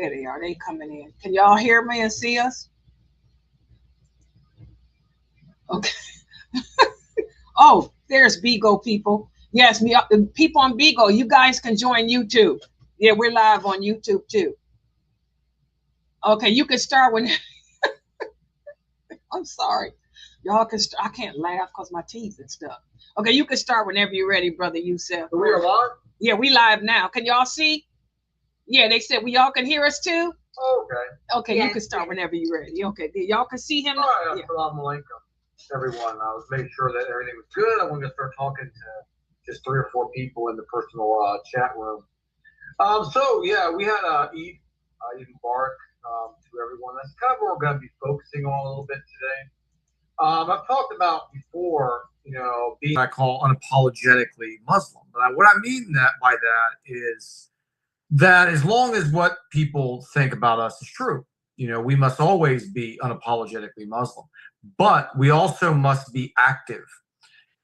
There they are. They coming in. Can y'all hear me and see us? Okay. Oh, there's Bigo people. Yes, me, people on Bigo, you guys can join YouTube. Yeah, we're live on YouTube too. Okay, you can start when. I'm sorry. Y'all can. I can't laugh because my teeth and stuff. Okay, you can start whenever you're ready, Brother Yusuf. We are live? Yeah, we live now. Can y'all see? Yeah, they said we all can hear us too. Okay. Okay, yes, you can start whenever you're ready. Okay, y'all can see him. All right, assalamu alaikum, everyone. I was making sure that everything was good. I wanted to start talking to just 3 or 4 people in the personal chat room. So yeah, we had Eid Mubarak to everyone. That's kind of what we're going to be focusing on a little bit today. I've talked about before, being what I call unapologetically Muslim. But what I mean by that is that as long as what people think about us is true, we must always be unapologetically Muslim. But we also must be active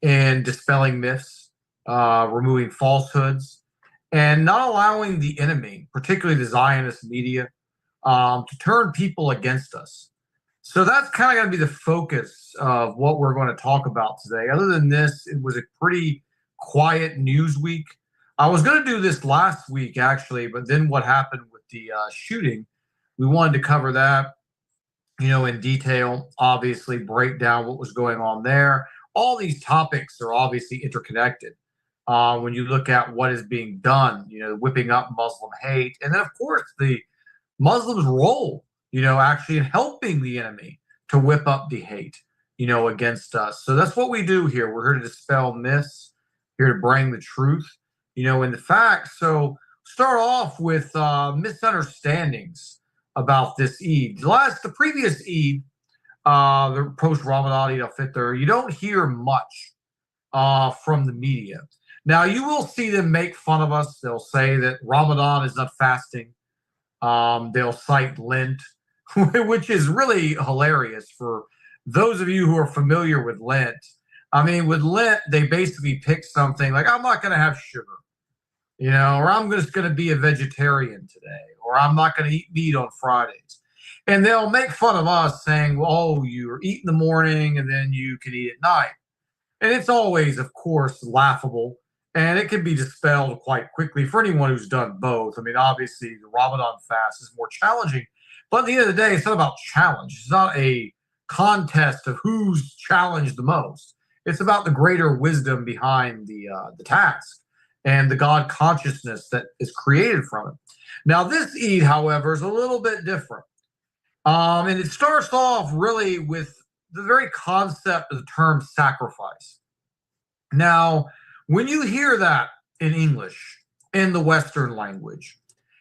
in dispelling myths, removing falsehoods, and not allowing the enemy, particularly the Zionist media, to turn people against us. So that's kind of going to be the focus of what we're going to talk about today. Other than this, it was a pretty quiet news week. I was going to do this last week, actually, but then what happened with the shooting, we wanted to cover that, in detail, obviously break down what was going on there. All these topics are obviously interconnected. When you look at what is being done, whipping up Muslim hate, and then, of course, the Muslims' role, actually in helping the enemy to whip up the hate, against us. So that's what we do here. We're here to dispel myths, here to bring the truth, and the facts. So start off with misunderstandings about this Eid. The previous Eid, the post-Ramadan Eid al-Fitr, you don't hear much from the media. Now, you will see them make fun of us. They'll say that Ramadan is not fasting. They'll cite Lent, which is really hilarious for those of you who are familiar with Lent. I mean, with Lent, they basically pick something like, I'm not going to have sugar, or I'm just going to be a vegetarian today, or I'm not going to eat meat on Fridays. And they'll make fun of us saying, well, you eat in the morning and then you can eat at night. And it's always, of course, laughable. And it can be dispelled quite quickly for anyone who's done both. I mean, obviously, the Ramadan fast is more challenging. But at the end of the day, it's not about challenge. It's not a contest of who's challenged the most. It's about the greater wisdom behind the task and the God consciousness that is created from it. Now, this Eid, however, is a little bit different. And it starts off really with the very concept of the term sacrifice. Now, when you hear that in English, in the Western language,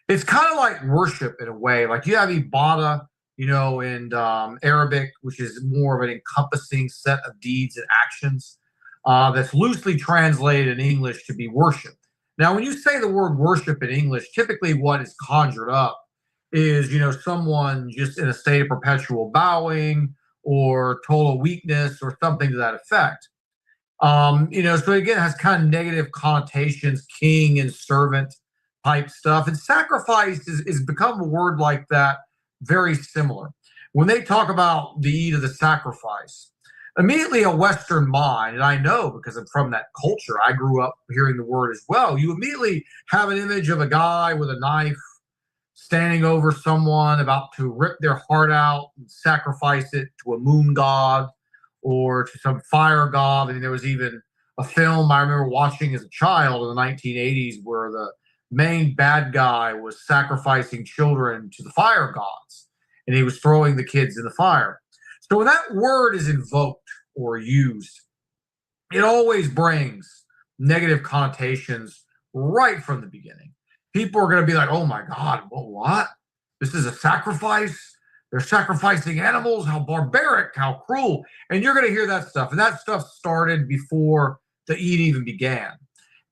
it's kind of like worship in a way. Like you have ibadah, in Arabic, which is more of an encompassing set of deeds and actions that's loosely translated in English to be worship. Now, when you say the word worship in English, typically what is conjured up is, someone just in a state of perpetual bowing or total weakness or something to that effect. So again, it has kind of negative connotations, king and servant type stuff. And sacrifice is become a word like that, very similar. When they talk about the Eid of the sacrifice, immediately a Western mind, and I know because I'm from that culture, I grew up hearing the word as well. You immediately have an image of a guy with a knife standing over someone about to rip their heart out and sacrifice it to a moon god or to some fire god. I mean, there was even a film I remember watching as a child in the 1980s where the main bad guy was sacrificing children to the fire gods, and he was throwing the kids in the fire. So when that word is invoked or used, it always brings negative connotations right from the beginning. People are going to be like, oh my God, what? This is a sacrifice? They're sacrificing animals? How barbaric, how cruel. And you're going to hear that stuff. And that stuff started before the Eid even began.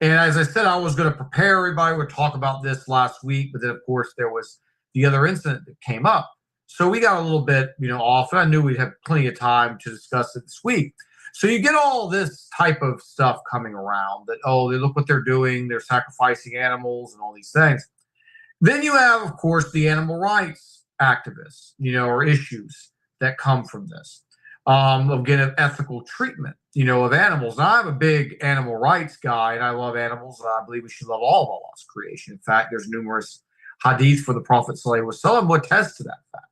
And as I said, I was going to prepare everybody. We'd talk about this last week. But then, of course, there was the other incident that came up. So we got a little bit, off. And I knew we'd have plenty of time to discuss it this week. So you get all this type of stuff coming around that, oh, they look what they're doing. They're sacrificing animals and all these things. Then you have, of course, the animal rights activists, or issues that come from this, of ethical treatment, of animals. Now, I'm a big animal rights guy, and I love animals, and I believe we should love all of Allah's creation. In fact, there's numerous hadith for the Prophet ﷺ who attest to that fact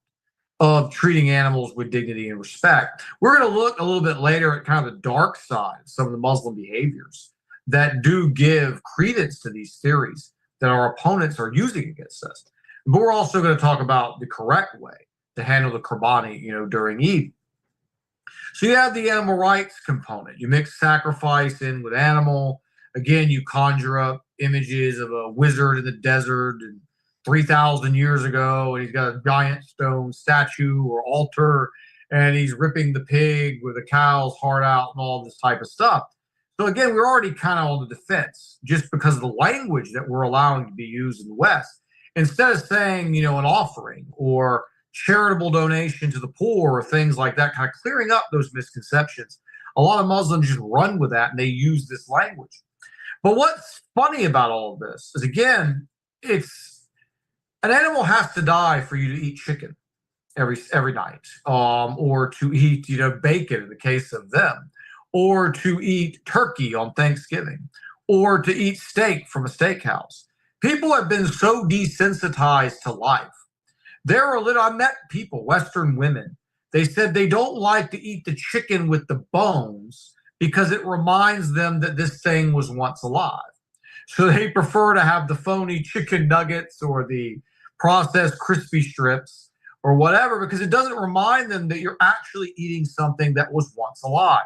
of treating animals with dignity and respect. We're going to look a little bit later at kind of the dark side of some of the Muslim behaviors that do give credence to these theories that our opponents are using against us. But we're also going to talk about the correct way to handle the Qurbani, during Eid. So you have the animal rights component. You mix sacrifice in with animal. Again, you conjure up images of a wizard in the desert and 3,000 years ago, and he's got a giant stone statue or altar, and he's ripping the pig with a cow's heart out and all this type of stuff. So again, we're already kind of on the defense just because of the language that we're allowing to be used in the West. Instead of saying, an offering or charitable donation to the poor or things like that, kind of clearing up those misconceptions, a lot of Muslims just run with that and they use this language. But what's funny about all of this is, again, an animal has to die for you to eat chicken every night, or to eat, bacon in the case of them, or to eat turkey on Thanksgiving, or to eat steak from a steakhouse. People have been so desensitized to life. I met people, Western women. They said they don't like to eat the chicken with the bones because it reminds them that this thing was once alive. So they prefer to have the phony chicken nuggets or the processed crispy strips or whatever, because it doesn't remind them that you're actually eating something that was once alive.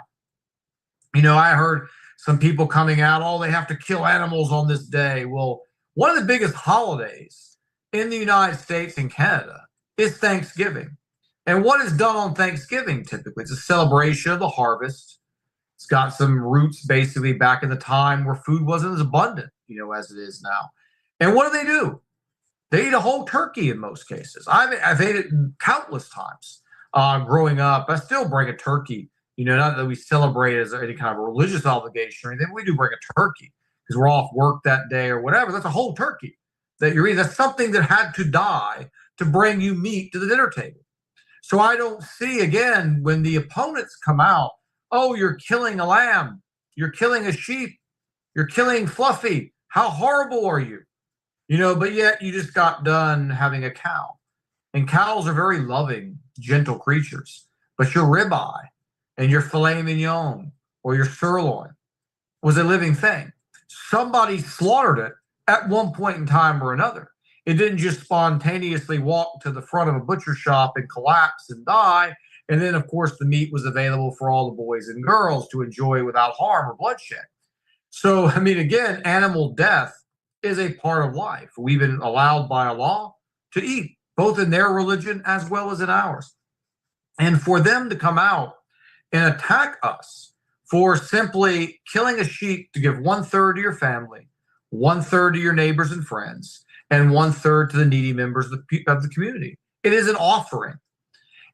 I heard some people coming out, they have to kill animals on this day. Well, one of the biggest holidays in the United States and Canada is Thanksgiving. And what is done on Thanksgiving typically? It's a celebration of the harvest. It's got some roots basically back in the time where food wasn't as abundant, as it is now. And what do? They eat a whole turkey in most cases. I've ate it countless times growing up. I still bring a turkey, not that we celebrate as any kind of religious obligation or anything. We do bring a turkey because we're off work that day or whatever. That's a whole turkey that you're eating. That's something that had to die to bring you meat to the dinner table. So I don't see, again, when the opponents come out, you're killing a lamb, you're killing a sheep, you're killing Fluffy. How horrible are you? But yet you just got done having a cow. And cows are very loving, gentle creatures. But your ribeye and your filet mignon or your sirloin was a living thing. Somebody slaughtered it at one point in time or another. It didn't just spontaneously walk to the front of a butcher shop and collapse and die. And then, of course, the meat was available for all the boys and girls to enjoy without harm or bloodshed. So, again, animal death is a part of life. We've been allowed by Allah to eat, both in their religion as well as in ours. And for them to come out and attack us for simply killing a sheep to give 1/3 to your family, 1/3 to your neighbors and friends, and 1/3 to the needy members of the community. It is an offering.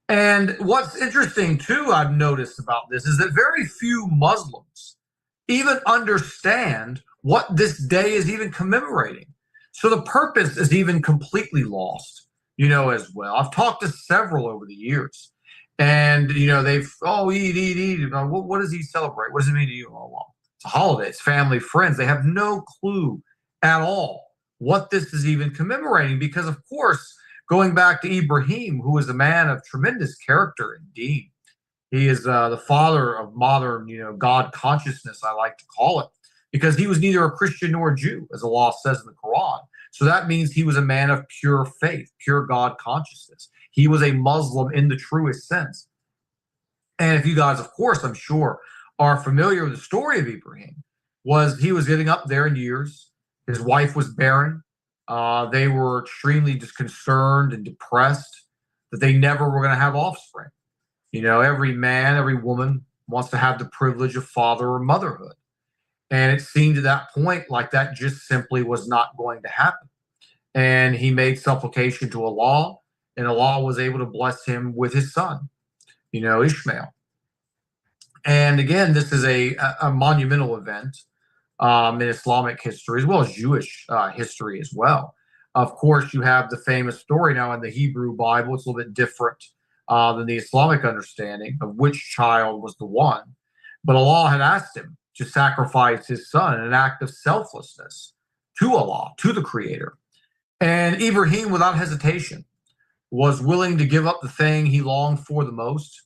And what's interesting, too, I've noticed about this is that very few Muslims even understand what this day is even commemorating. So the purpose is even completely lost, as well. I've talked to several over the years. And, they've, eat. What does he celebrate? What does it mean to you? Well, it's a holiday. It's family, friends. They have no clue at all what this is even commemorating. Because, of course, going back to Ibrahim, who is a man of tremendous character indeed. He is the father of modern, God consciousness, I like to call it, because he was neither a Christian nor a Jew, as Allah says in the Quran. So that means he was a man of pure faith, pure God consciousness. He was a Muslim in the truest sense. And if you guys, of course, I'm sure, are familiar with the story of Ibrahim, he was getting up there in years. His wife was barren. They were extremely just concerned and depressed that they never were going to have offspring. Every man, every woman wants to have the privilege of father or motherhood. And it seemed to that point like that just simply was not going to happen. And he made supplication to Allah, and Allah was able to bless him with his son, Ishmael. And again, this is a monumental event in Islamic history, as well as Jewish history as well. Of course, you have the famous story now in the Hebrew Bible. It's a little bit different than the Islamic understanding of which child was the one. But Allah had asked him to sacrifice his son in an act of selflessness to Allah, to the Creator. And Ibrahim, without hesitation, was willing to give up the thing he longed for the most,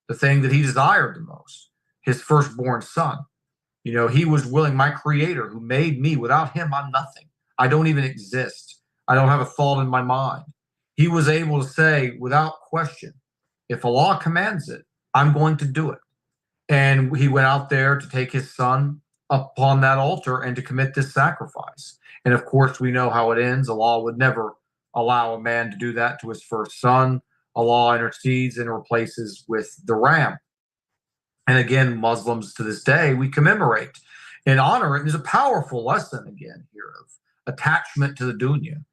the thing that he desired the most, his firstborn son. You know, he was willing, my Creator who made me, without him, I'm nothing. I don't even exist. I don't have a thought in my mind. He was able to say without question, if Allah commands it, I'm going to do it. And he went out there to take his son upon that altar and to commit this sacrifice. And of course, we know how it ends. Allah would never allow a man to do that to his first son. Allah intercedes and replaces with the ram. And again, Muslims to this day, we commemorate and honor it. There's a powerful lesson again here of attachment to the dunya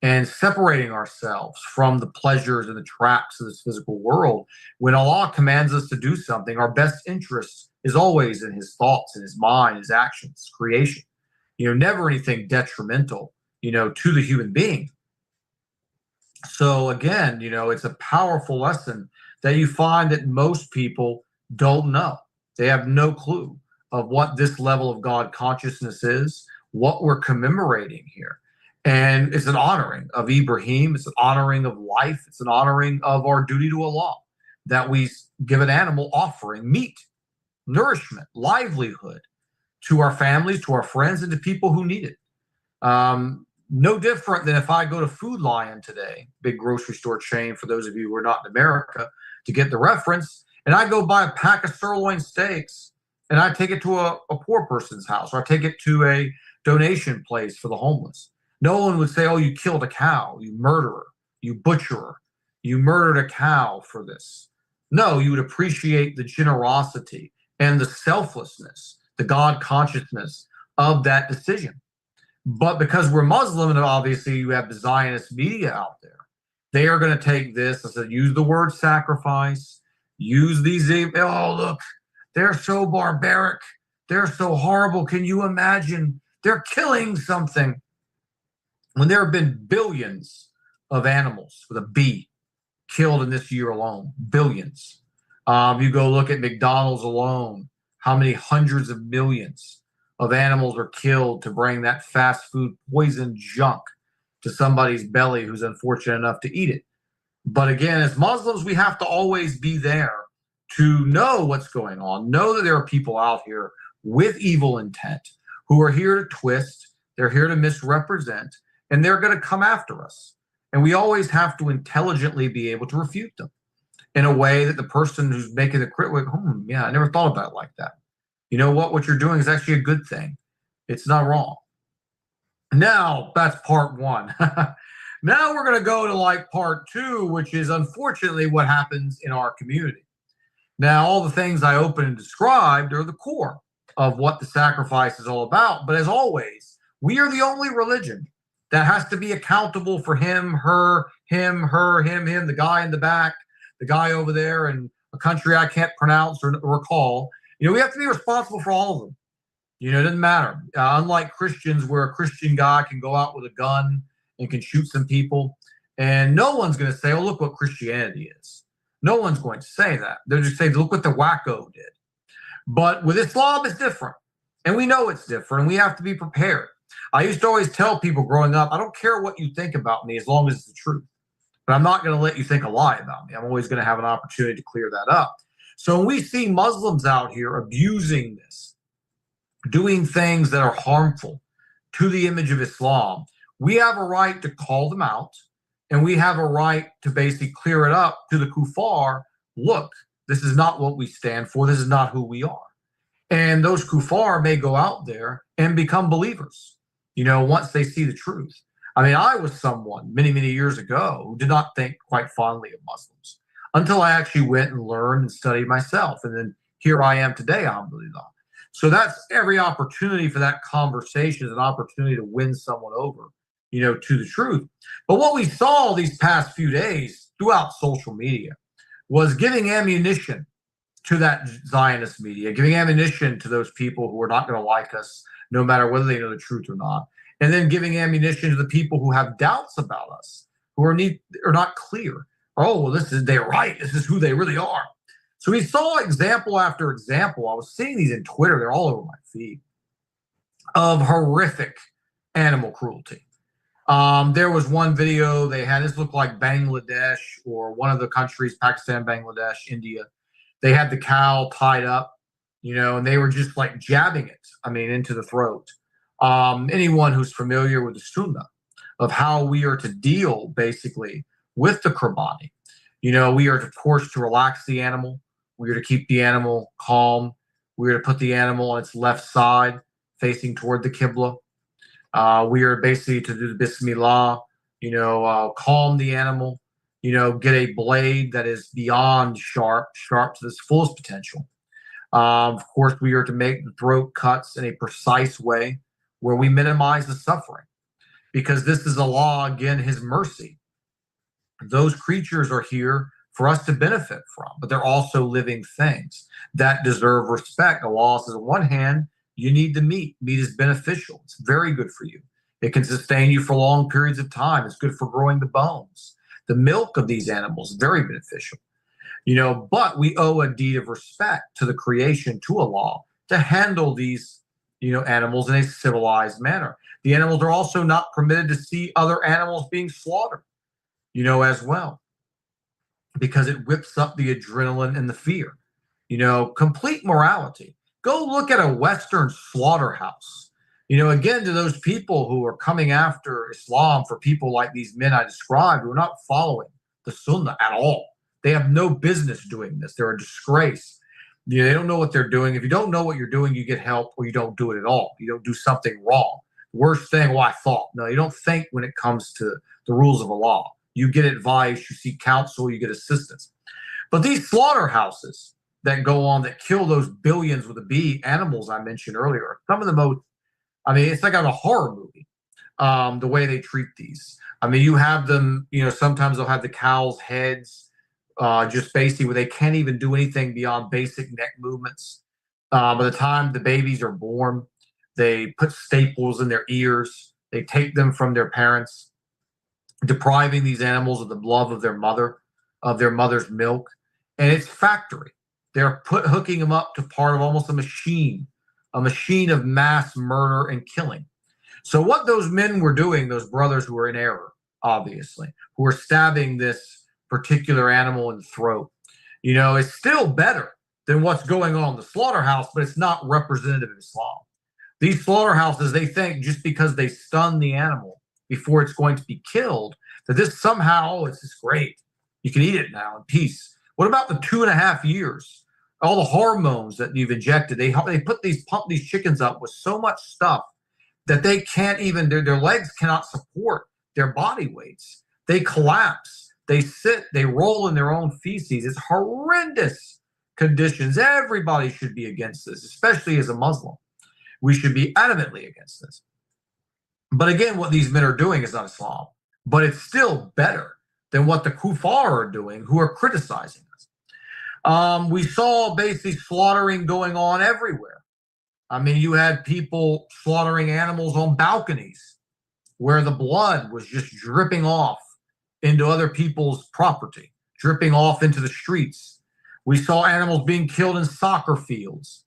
and separating ourselves from the pleasures and the traps of this physical world. When Allah commands us to do something, our best interest is always in his thoughts, in his mind, his actions, creation. You know, never anything detrimental, you know, to the human being. So again, you know, it's a powerful lesson that you find that most people don't know. They have no clue of what this level of God consciousness is, what we're commemorating here. And it's an honoring of Ibrahim. It's an honoring of life. It's an honoring of our duty to Allah, that we give an animal offering, meat, nourishment, livelihood to our families, to our friends, and to people who need it. No different than if I go to Food Lion today, big grocery store chain for those of you who are not in America, to get the reference, and I go buy a pack of sirloin steaks and I take it to a poor person's house, or I take it to a donation place for the homeless. No one would say, oh, you killed a cow, you murderer, you butcherer, you murdered a cow for this. No, you would appreciate the generosity and the selflessness, the God consciousness of that decision. But because we're Muslim, and obviously you have the Zionist media out there, they are going to take this. I said, use the word sacrifice, use these, oh, look, they're so barbaric. They're so horrible. Can you imagine? They're killing something. When there have been billions of animals with a B killed in this year alone, billions. You go look at McDonald's alone, how many hundreds of millions of animals are killed to bring that fast food poison junk to somebody's belly who's unfortunate enough to eat it. But again, as Muslims, we have to always be there to know what's going on, know that there are people out here with evil intent who are here to twist, they're here to misrepresent, and they're going to come after us. And we always have to intelligently be able to refute them in a way that the person who's making the critique, yeah, I never thought about it like that. You know what you're doing is actually a good thing. It's not wrong. Now, that's part one. Now we're going to go to like part two, which is unfortunately what happens in our community. Now, all the things I opened and described are the core of what the sacrifice is all about. But as always, we are the only religion that has to be accountable for him, her, him, the guy in the back, the guy over there in a country I can't pronounce or recall. You know, we have to be responsible for all of them. You know, it doesn't matter. Unlike Christians, where a Christian guy can go out with a gun and can shoot some people, and no one's going to say, oh, look what Christianity is. No one's going to say that. They'll just say, look what the wacko did. But with Islam, it's different. And we know it's different, and we have to be prepared. I used to always tell people growing up, I don't care what you think about me as long as it's the truth. But I'm not going to let you think a lie about me. I'm always going to have an opportunity to clear that up. So when we see Muslims out here abusing this, doing things that are harmful to the image of Islam, we have a right to call them out, and we have a right to basically clear it up to the kuffar. Look, this is not what we stand for. This is not who we are. And those kuffar may go out there and become believers, you know, once they see the truth. I mean, I was someone many, many years ago who did not think quite fondly of Muslims until I actually went and learned and studied myself. And then here I am today, alhamdulillah. So that's every opportunity for that conversation is an opportunity to win someone over, you know, to the truth. But what we saw these past few days throughout social media was giving ammunition to that Zionist media, giving ammunition to those people who are not going to like us, no matter whether they know the truth or not. and then giving ammunition to the people who have doubts about us, who are not clear. Oh, well, they're right. This is who they really are. So we saw example after example. I was seeing these in Twitter. They're all over my feed of horrific animal cruelty. There was one video they had. This looked like Bangladesh or one of the countries, Pakistan, Bangladesh, India. They had the cow tied up, and they were just like jabbing it, into the throat. Anyone who's familiar with the Sunnah of how we are to deal basically with the Qurbani, we are, of course, to relax the animal. We are to keep the animal calm. We are to put the animal on its left side, facing toward the Qibla. We are basically to do the Bismillah, calm the animal, get a blade that is beyond sharp to its fullest potential. Of course, we are to make the throat cuts in a precise way where we minimize the suffering, because this is Allah, again, His mercy. Those creatures are here for us to benefit from, but they're also living things that deserve respect. Allah says, on one hand, you need the meat. Meat is beneficial. It's very good for you. It can sustain you for long periods of time. It's good for growing the bones. The milk of these animals is very beneficial. But we owe a deed of respect to the creation, to Allah, to handle these, animals in a civilized manner. The animals are also not permitted to see other animals being slaughtered, as well, because it whips up the adrenaline and the fear. Complete morality. Go look at a Western slaughterhouse. Again, to those people who are coming after Islam, for people like these men I described, who are not following the Sunnah at all. They have no business doing this. They're a disgrace. They don't know what they're doing. If you don't know what you're doing, you get help, or you don't do it at all. You don't do something wrong. Worst thing, I thought. No, you don't think when it comes to the rules of Allah. You get advice, you seek counsel, you get assistance. But these slaughterhouses that go on, that kill those billions with the bee animals I mentioned earlier, some of the most, it's like on a horror movie, the way they treat these. You have them, sometimes they'll have the cows' heads just basically where they can't even do anything beyond basic neck movements. By the time the babies are born, they put staples in their ears. They take them from their parents, depriving these animals of the love of their mother, of their mother's milk. And it's factory. They're hooking them up to part of almost a machine of mass murder and killing. So what those men were doing, those brothers who were in error, obviously, who were stabbing this particular animal in the throat, is still better than what's going on in the slaughterhouse, but it's not representative of Islam. These slaughterhouses, they think just because they stun the animal before it's going to be killed, that this somehow, it's just great. You can eat it now in peace. What about the 2.5 years? All the hormones that you've injected, they pump these chickens up with so much stuff that they can't even, their legs cannot support their body weights. They collapse. They sit, they roll in their own feces. It's horrendous conditions. Everybody should be against this, especially as a Muslim. We should be adamantly against this. But again, what these men are doing is not Islam, but it's still better than what the kuffar are doing, who are criticizing us. We saw basically slaughtering going on everywhere. You had people slaughtering animals on balconies where the blood was just dripping off into other people's property, dripping off into the streets. We saw animals being killed in soccer fields.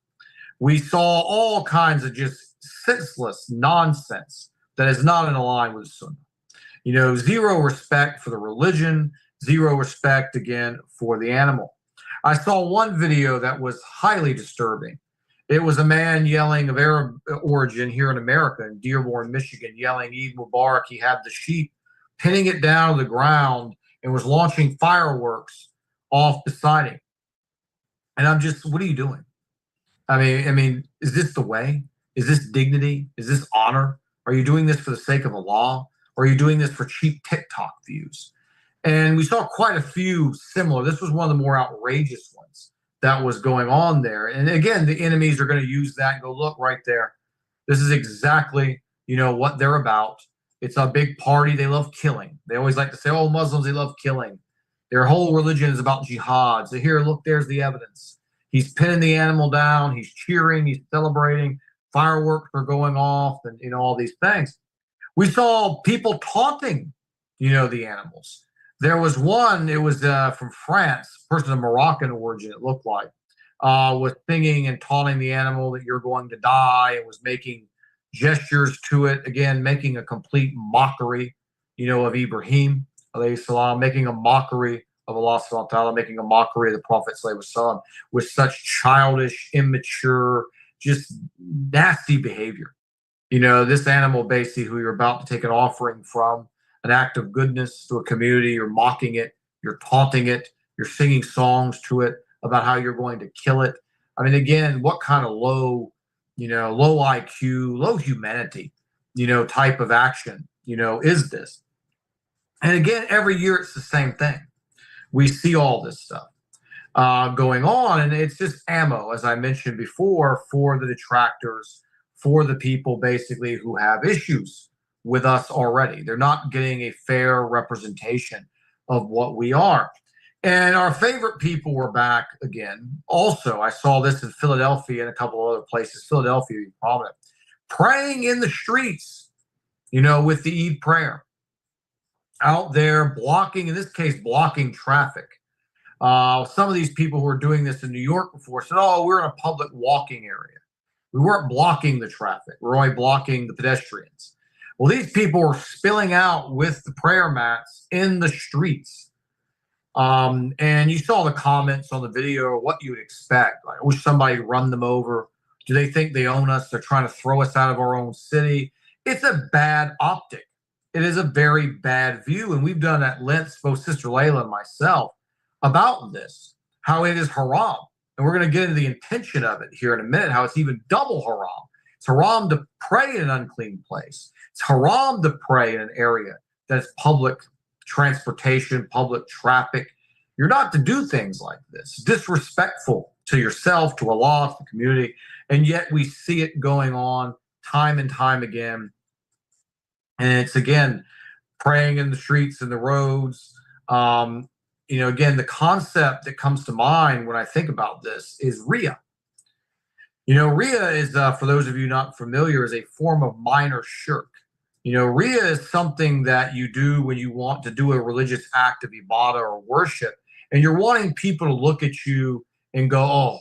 We saw all kinds of just senseless nonsense that is not in line with the Sunnah. Zero respect for the religion, zero respect, again, for the animal. I saw one video that was highly disturbing. It was a man yelling of Arab origin here in America, in Dearborn, Michigan, yelling Eid Mubarak. He had the sheep, pinning it down to the ground, and was launching fireworks off beside him. And I'm just, what are you doing? Is this the way? Is this dignity? Is this honor? Are you doing this for the sake of Allah? Or are you doing this for cheap TikTok views? And we saw quite a few similar. This was one of the more outrageous ones that was going on there. And again, the enemies are going to use that and go, look right there. This is exactly, what they're about. It's a big party. They love killing. They always like to say, oh, Muslims, they love killing. Their whole religion is about jihad. So here, look, there's the evidence. He's pinning the animal down. He's cheering. He's celebrating. Fireworks are going off and, all these things. We saw people taunting, the animals. There was one, it was from France, a person of Moroccan origin, it looked like, was singing and taunting the animal that you're going to die, and was making gestures to it, again, making a complete mockery, of Ibrahim, alayhi salam, making a mockery of Allah subhanahu wa ta'ala, making a mockery of the Prophet sallallahu alaihi wasallam with such childish, immature, just nasty behavior. This animal basically who you're about to take an offering from, an act of goodness to a community, you're mocking it, you're taunting it, you're singing songs to it about how you're going to kill it. I mean, again, what kind of low IQ, low humanity, type of action, is this? And again, every year it's the same thing. We see all this stuff going on, and it's just ammo, as I mentioned before, for the detractors, for the people basically who have issues with us already. They're not getting a fair representation of what we are. And our favorite people were back again. Also, I saw this in Philadelphia and a couple of other places. Philadelphia, prominent, praying in the streets, with the Eid prayer, out there blocking, in this case, blocking traffic. Some of these people who were doing this in New York before said, oh, we're in a public walking area. We weren't blocking the traffic. We're only blocking the pedestrians. Well, these people were spilling out with the prayer mats in the streets. And you saw the comments on the video, what you would expect. Like, I wish somebody would run them over. Do they think they own us? They're trying to throw us out of our own city. It's a bad optic. It is a very bad view. And we've done at length, both Sister Layla and myself, about this, how it is haram. And we're going to get into the intention of it here in a minute, how it's even double haram. It's haram to pray in an unclean place. It's haram to pray in an area that's public transportation, public traffic. You're not to do things like this. Disrespectful to yourself, to Allah, to the community. And yet we see it going on time and time again. And it's, again, praying in the streets and the roads. Again, the concept that comes to mind when I think about this is Riyah. Riyah is, for those of you not familiar, is a form of minor shirk. Riyah is something that you do when you want to do a religious act of ibadah or worship, and you're wanting people to look at you and go, oh,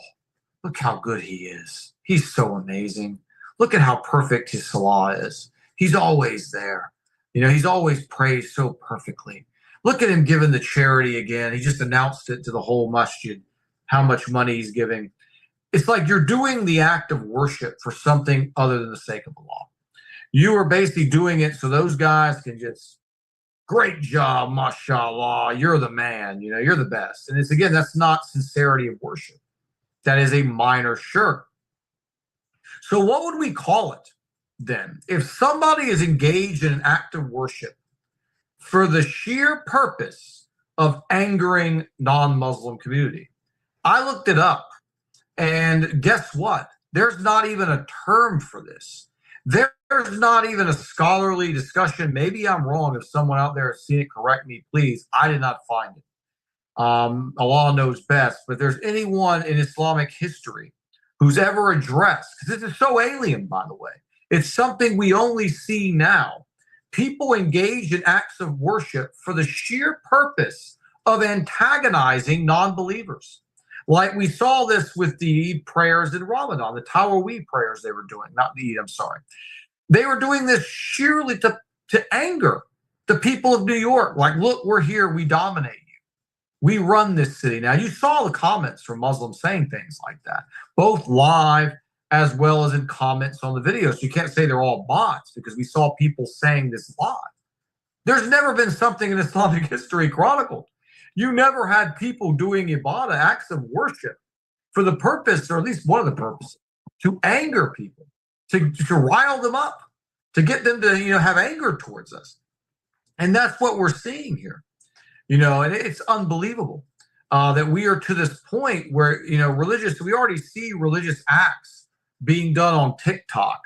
look how good he is. He's so amazing. Look at how perfect his salah is. He's always there. He's always praised so perfectly. Look at him giving the charity again. He just announced it to the whole masjid, how much money he's giving. It's like you're doing the act of worship for something other than the sake of Allah. You are basically doing it so those guys can just, great job, mashallah, you're the man, you're the best. And it's, again, that's not sincerity of worship. That is a minor shirk. So what would we call it then? If somebody is engaged in an act of worship for the sheer purpose of angering non-Muslim community, I looked it up, and guess what? There's not even a term for this. There's not even a scholarly discussion. Maybe I'm wrong. If someone out there has seen it, correct me, please. I did not find it. Allah knows best. But if there's anyone in Islamic history who's ever addressed, because this is so alien, by the way, it's something we only see now. People engage in acts of worship for the sheer purpose of antagonizing non-believers. Like we saw this with the Eid prayers in Ramadan, the Tarawih prayers they were doing, not the Eid, I'm sorry. They were doing this sheerly to anger the people of New York. Like, look, we're here, we dominate you. We run this city. Now, you saw the comments from Muslims saying things like that, both live as well as in comments on the video. So you can't say they're all bots because we saw people saying this live. There's never been something in Islamic history chronicled. You never had people doing ibadah, acts of worship, for the purpose, or at least one of the purposes, to anger people, to rile them up, to get them to have anger towards us. And that's what we're seeing here. And it's unbelievable that we are to this point where, we already see religious acts being done on TikTok.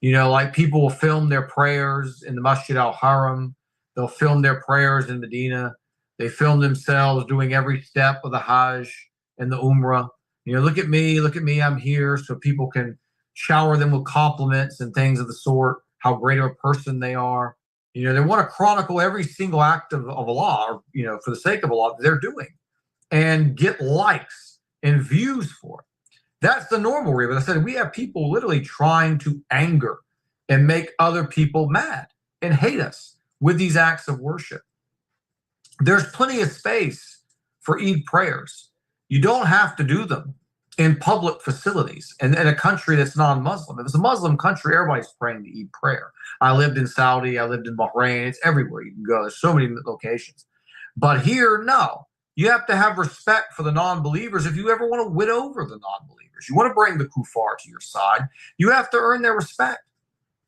Like people will film their prayers in the Masjid al-Haram. They'll film their prayers in Medina. They film themselves doing every step of the Hajj and the Umrah. Look at me, I'm here, so people can shower them with compliments and things of the sort. how great of a person they are. They want to chronicle every single act of Allah, or, for the sake of Allah, they're doing, and get likes and views for it. That's the normal way. But I said, we have people literally trying to anger and make other people mad and hate us with these acts of worship. There's plenty of space for Eid prayers. You don't have to do them in public facilities and in a country that's non-Muslim. If it's a Muslim country, everybody's praying the Eid prayer. I lived in Saudi, I lived in Bahrain. It's everywhere you can go. There's so many locations. But here, no. You have to have respect for the non-believers if you ever want to win over the non-believers. You want to bring the kuffar to your side. You have to earn their respect.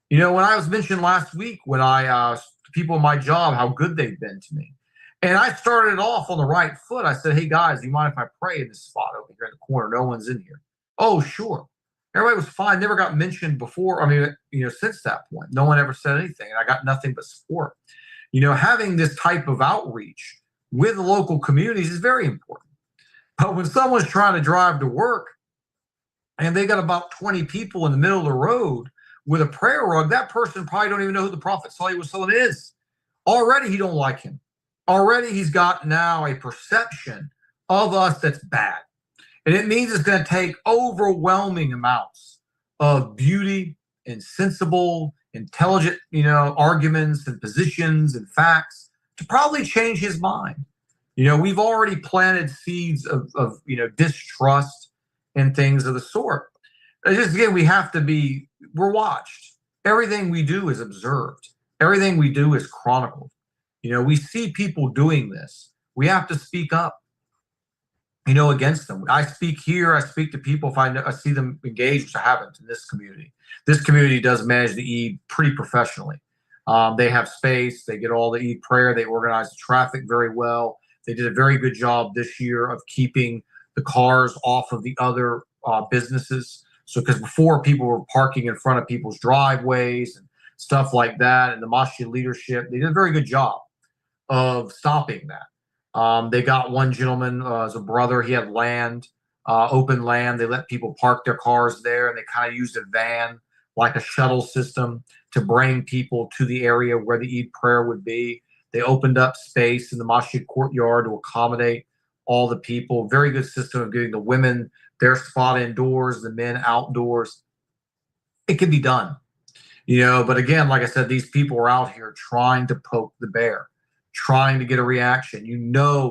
When I was mentioned last week, when I asked people in my job how good they've been to me, and I started off on the right foot. I said, hey, guys, do you mind if I pray in this spot over here in the corner? No one's in here. Oh, sure. Everybody was fine. Never got mentioned before. I mean, since that point, no one ever said anything. And I got nothing but support. Having this type of outreach with the local communities is very important. But when someone's trying to drive to work and they got about 20 people in the middle of the road with a prayer rug, that person probably don't even know who the Prophet ﷺ is. Already he don't like him. Already he's got now a perception of us that's bad. And it means it's going to take overwhelming amounts of beauty and sensible, intelligent, arguments and positions and facts to probably change his mind. We've already planted seeds of distrust and things of the sort. It's just, again, we're watched. Everything we do is observed. Everything we do is chronicled. We see people doing this. We have to speak up, against them. I speak here. I speak to people if I see them engaged, which I haven't in this community. This community does manage the Eid pretty professionally. They have space. They get all the Eid prayer. They organize the traffic very well. They did a very good job this year of keeping the cars off of the other businesses. So, because before people were parking in front of people's driveways and stuff like that, and the masjid leadership, they did a very good job of stopping that. They got one gentleman as a brother. He had land, open land. They let people park their cars there, and they kind of used a van like a shuttle system to bring people to the area where the Eid prayer would be. They opened up space in the masjid courtyard to accommodate all the people. Very good system of getting the women their spot indoors, the men outdoors. It can be done, but again, like I said, these people are out here trying to poke the bear, trying to get a reaction.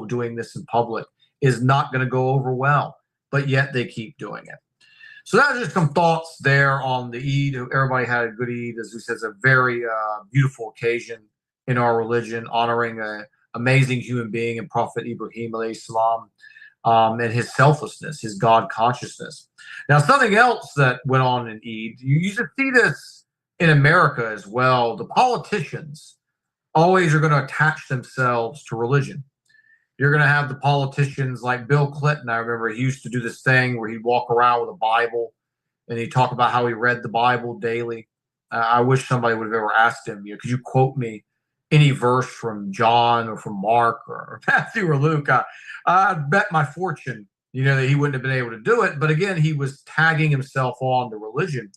Doing this in public is not going to go over well, but yet they keep doing it. So that's just some thoughts there on the Eid. Everybody had a good Eid. As we said, it's a very beautiful occasion in our religion, honoring an amazing human being and Prophet Ibrahim alayhi salam, and his selflessness, his God consciousness. Now, something else that went on in Eid, you used to see this in America as well. The politicians always are going to attach themselves to religion. You're going to have the politicians like Bill Clinton. I remember he used to do this thing where he'd walk around with a Bible and he'd talk about how he read the Bible daily. I wish somebody would have ever asked him, could you quote me any verse from John or from Mark or Matthew or Luke? I bet my fortune, that he wouldn't have been able to do it. But again, he was tagging himself on to religion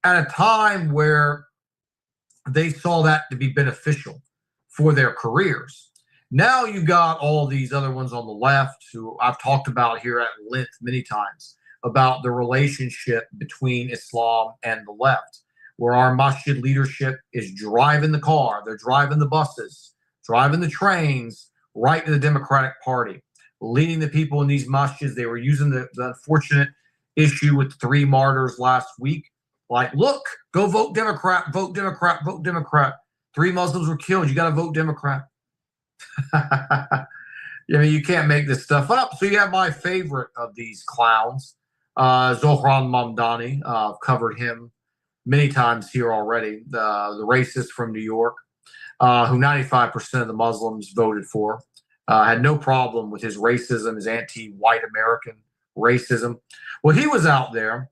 at a time where they saw that to be beneficial for their careers. Now you got all these other ones on the left who I've talked about here at length many times about the relationship between Islam and the left, where our masjid leadership is driving the car, they're driving the buses, driving the trains right to the Democratic Party, leading the people in these masjids. They were using the unfortunate issue with the 3 martyrs last week. Like, look, go vote Democrat, vote Democrat, vote Democrat. 3 Muslims were killed. You got to vote Democrat. You can't make this stuff up. So you have my favorite of these clowns, Zohran Mamdani. I've covered him many times here already. The racist from New York, who 95% of the Muslims voted for, had no problem with his racism, his anti-white American racism. Well, he was out there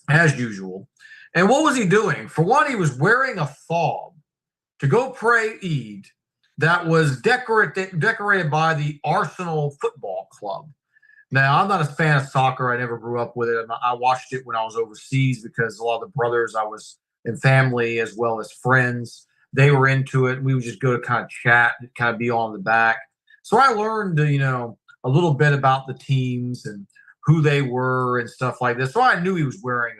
as usual. And what was he doing? For one, he was wearing a fob to go pray Eid that was decorated by the Arsenal Football Club. Now, I'm not a fan of soccer. I never grew up with it. I watched it when I was overseas because a lot of the brothers I was and family as well as friends. They were into it. We would just go to kind of chat, kind of be on the back. So I learned, a little bit about the teams and who they were and stuff like this. So I knew he was wearing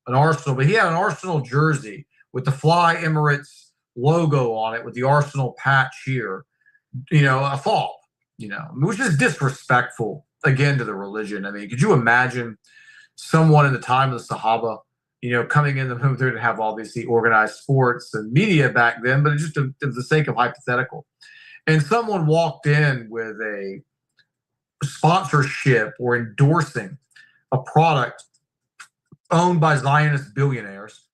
an Arsenal, but he had an Arsenal jersey with the Fly Emirates logo on it with the Arsenal patch here, a fall, which is disrespectful again to the religion. I mean, could you imagine someone in the time of the Sahaba, coming in the room there to have obviously organized sports and media back then, but just for the sake of hypothetical. And someone walked in with a sponsorship or endorsing a product owned by Zionist billionaires,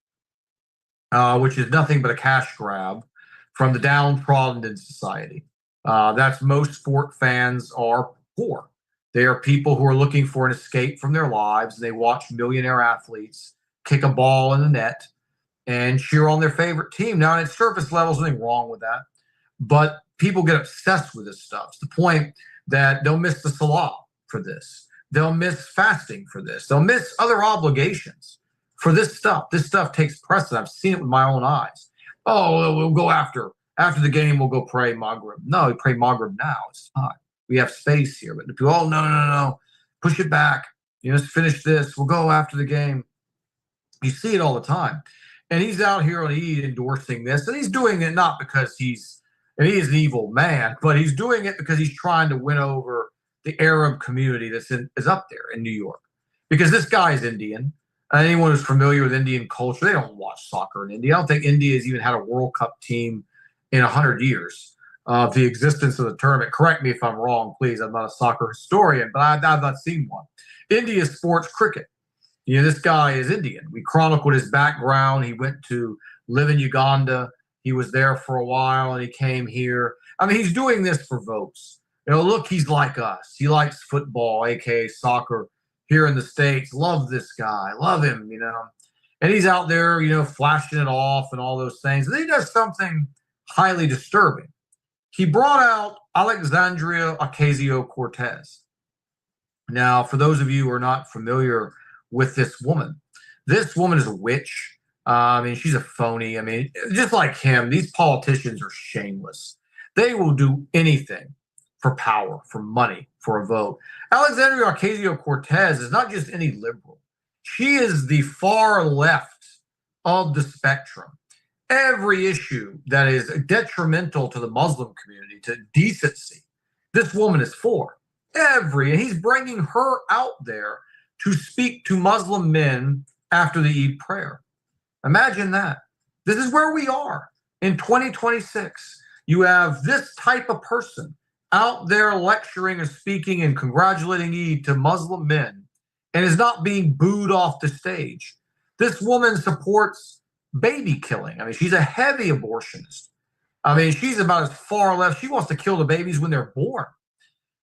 which is nothing but a cash grab from the downtrodden in society. That's most sport fans are poor. They are people who are looking for an escape from their lives. They watch millionaire athletes kick a ball in the net and cheer on their favorite team. Now, at surface level, there's nothing wrong with that. But people get obsessed with this stuff to the point that they'll miss the Salah for this. They'll miss fasting for this. They'll miss other obligations for this stuff. This stuff takes precedent. I've seen it with my own eyes. Oh, we'll go after the game, we'll go pray Maghrib. No, we pray Maghrib now. It's not. We have space here. But the people, no. Push it back. Let's finish this. We'll go after the game. You see it all the time. And he's out here on Eid endorsing this. And he's doing it not because he is an evil man, but he's doing it because he's trying to win over the Arab community is up there in New York. Because this guy is Indian. Anyone who's familiar with Indian culture, they don't watch soccer in India. I don't think India has even had a World Cup team in 100 years of the existence of the tournament. Correct me if I'm wrong, please. I'm not a soccer historian, but I've not seen one. India sports cricket. This guy is Indian. We chronicled his background. He went to live in Uganda. He was there for a while, and he came here. I mean, he's doing this for votes. Look, he's like us. He likes football, a.k.a. soccer, here in the States. Love this guy. Love him, And he's out there, flashing it off and all those things. And then he does something highly disturbing. He brought out Alexandria Ocasio-Cortez. Now, for those of you who are not familiar with this woman is a witch. She's a phony. Just like him, these politicians are shameless. They will do anything for power, for money, for a vote. Alexandria Ocasio-Cortez is not just any liberal. She is the far left of the spectrum. Every issue that is detrimental to the Muslim community, to decency, this woman is for. And he's bringing her out there to speak to Muslim men after the Eid prayer. Imagine that. This is where we are in 2026. You have this type of person out there lecturing and speaking and congratulating Eid to Muslim men and is not being booed off the stage. This woman supports baby killing. She's a heavy abortionist. She's about as far left. She wants to kill the babies when they're born.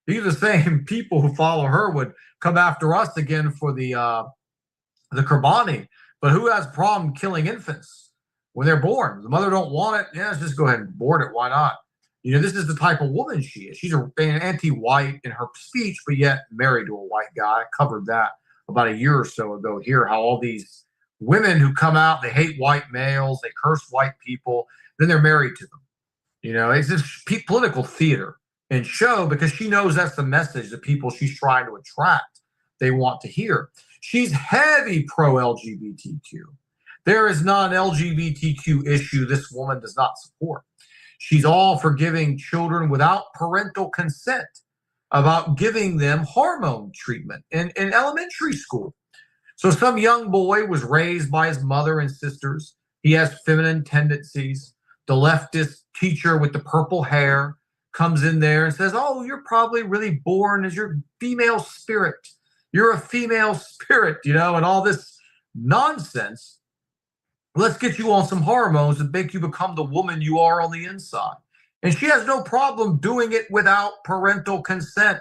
These are the same people who follow her would come after us again for the Qurbani. But who has a problem killing infants when they're born? The mother don't want it. Yeah, let's just go ahead and abort it. Why not? This is the type of woman she is. She's an anti-white in her speech, but yet married to a white guy. I covered that about a year or so ago here, how all these women who come out, they hate white males, they curse white people, then they're married to them. It's just political theater and show because she knows that's the message the people she's trying to attract they want to hear. She's heavy pro-LGBTQ. There is not an LGBTQ issue this woman does not support. She's all for giving children without parental consent, about giving them hormone treatment in elementary school. So some young boy was raised by his mother and sisters. He has feminine tendencies. The leftist teacher with the purple hair comes in there and says, oh, you're probably really born as your female spirit. You're a female spirit, and all this nonsense. Let's get you on some hormones that make you become the woman you are on the inside. And she has no problem doing it without parental consent.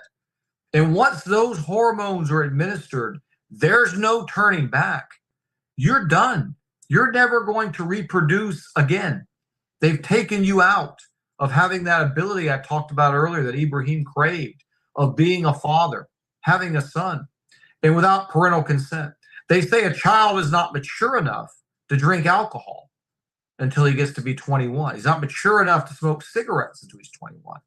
And once those hormones are administered, there's no turning back. You're done. You're never going to reproduce again. They've taken you out of having that ability I talked about earlier that Ibrahim craved, of being a father, having a son, and without parental consent. They say a child is not mature enough to drink alcohol until he gets to be 21. He's not mature enough to smoke cigarettes until he's 21.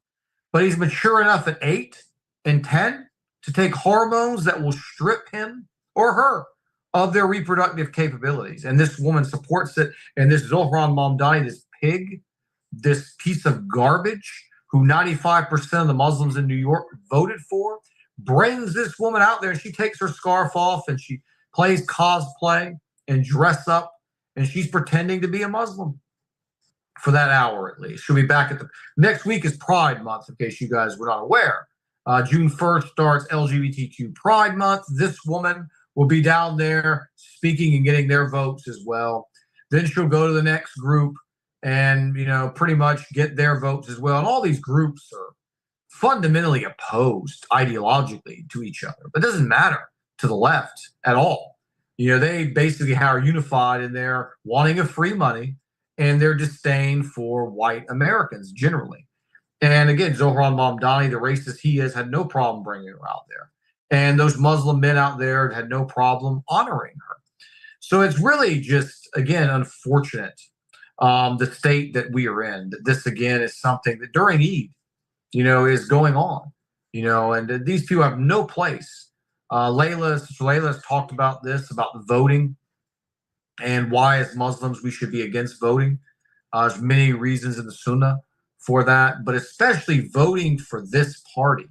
But he's mature enough at 8 and 10 to take hormones that will strip him or her of their reproductive capabilities. And this woman supports it. And this Zohran Mamdani, this pig, this piece of garbage who 95% of the Muslims in New York voted for, brings this woman out there, and she takes her scarf off and she plays cosplay and dress up, and she's pretending to be a Muslim for that hour at least. She'll be back at the next week is Pride Month, in case you guys were not aware. June 1st starts LGBTQ Pride Month. This woman will be down there speaking and getting their votes as well. Then she'll go to the next group and, you know, pretty much get their votes as well. And all these groups are fundamentally opposed ideologically to each other, but it doesn't matter to the left at all. You know, they basically are unified in their wanting of free money and their disdain for white Americans generally. And again, Zohran Mamdani, the racist he is, had no problem bringing her out there. And those Muslim men out there had no problem honoring her. So it's really just, again, unfortunate, the state that we are in. That this, again, is something that during Eid, you know, is going on, you know, and these people have no place. Layla has talked about this, about the voting and why as Muslims we should be against voting. There's many reasons in the Sunnah for that, but especially voting for this party,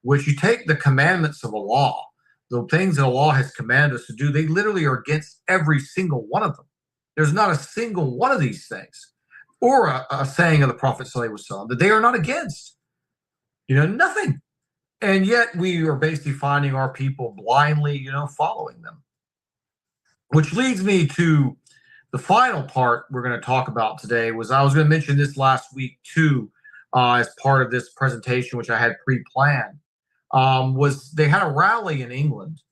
which you take the commandments of Allah, the things that Allah has commanded us to do, they literally are against every single one of them. There's not a single one of these things or a saying of the Prophet ﷺ that they are not against. You know, nothing. And yet we are basically finding our people blindly, you know, following them. Which leads me to the final part we're going to talk about today. Was I was going to mention this last week too, as part of this presentation, which I had pre-planned, was they had a rally in England,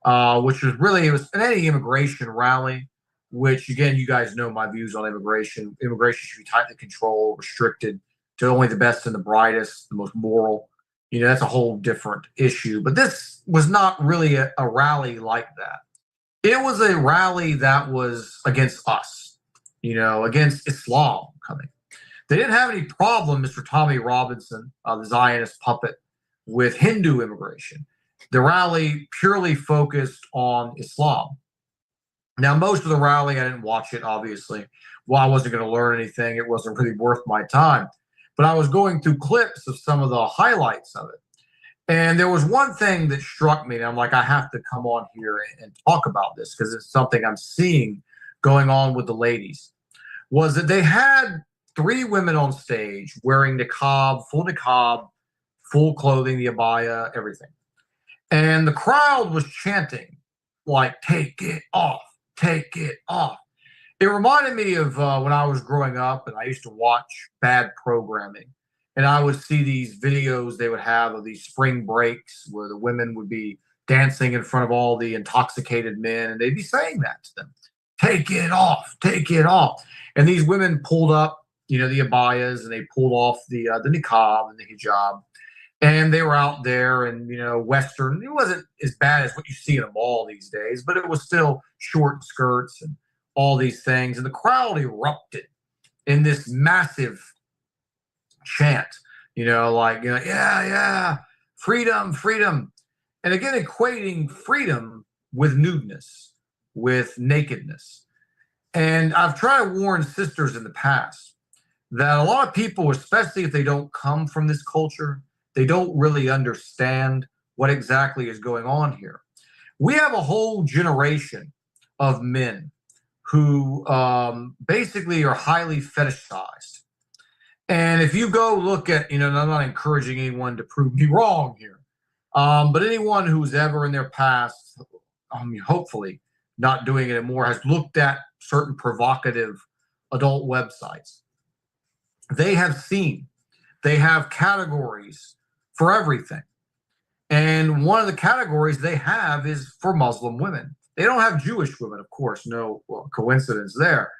which was really, it was an anti-immigration rally, which again, you guys know my views on immigration. Immigration should be tightly controlled, restricted to only the best and the brightest, the most moral. You know, that's a whole different issue. But this was not really a rally like that. It was a rally that was against us, you know, against Islam coming. They didn't have any problem, Mr. Tommy Robinson, the Zionist puppet, with Hindu immigration. The rally purely focused on Islam. Now, most of the rally, I didn't watch it, obviously. Well, I wasn't going to learn anything. It wasn't really worth my time. But I was going through clips of some of the highlights of it. And there was one thing that struck me, and I'm like, I have to come on here and talk about this because it's something I'm seeing going on with the ladies, was that they had 3 women on stage wearing niqab, full clothing, the abaya, everything. And the crowd was chanting, like, take it off, take it off. It reminded me of when I was growing up and I used to watch bad programming. And I would see these videos they would have of these spring breaks where the women would be dancing in front of all the intoxicated men, and they'd be saying that to them, take it off, take it off. And these women pulled up, you know, the abayas, and they pulled off the niqab and the hijab. And they were out there and, you know, Western. It wasn't as bad as what you see in a mall these days, but it was still short skirts and all these things. And the crowd erupted in this massive chant, you know, like, you know, yeah, freedom, freedom. And again, equating freedom with nudeness, with nakedness. And I've tried to warn sisters in the past that a lot of people, especially if they don't come from this culture, they don't really understand what exactly is going on here. We have a whole generation of men who basically are highly fetishized. And if you go look at, you know, and I'm not encouraging anyone to prove me wrong here, but anyone who's ever in their past, hopefully not doing it anymore, has looked at certain provocative adult websites. They have seen, they have categories for everything. And one of the categories they have is for Muslim women. They don't have Jewish women, of course, no coincidence there.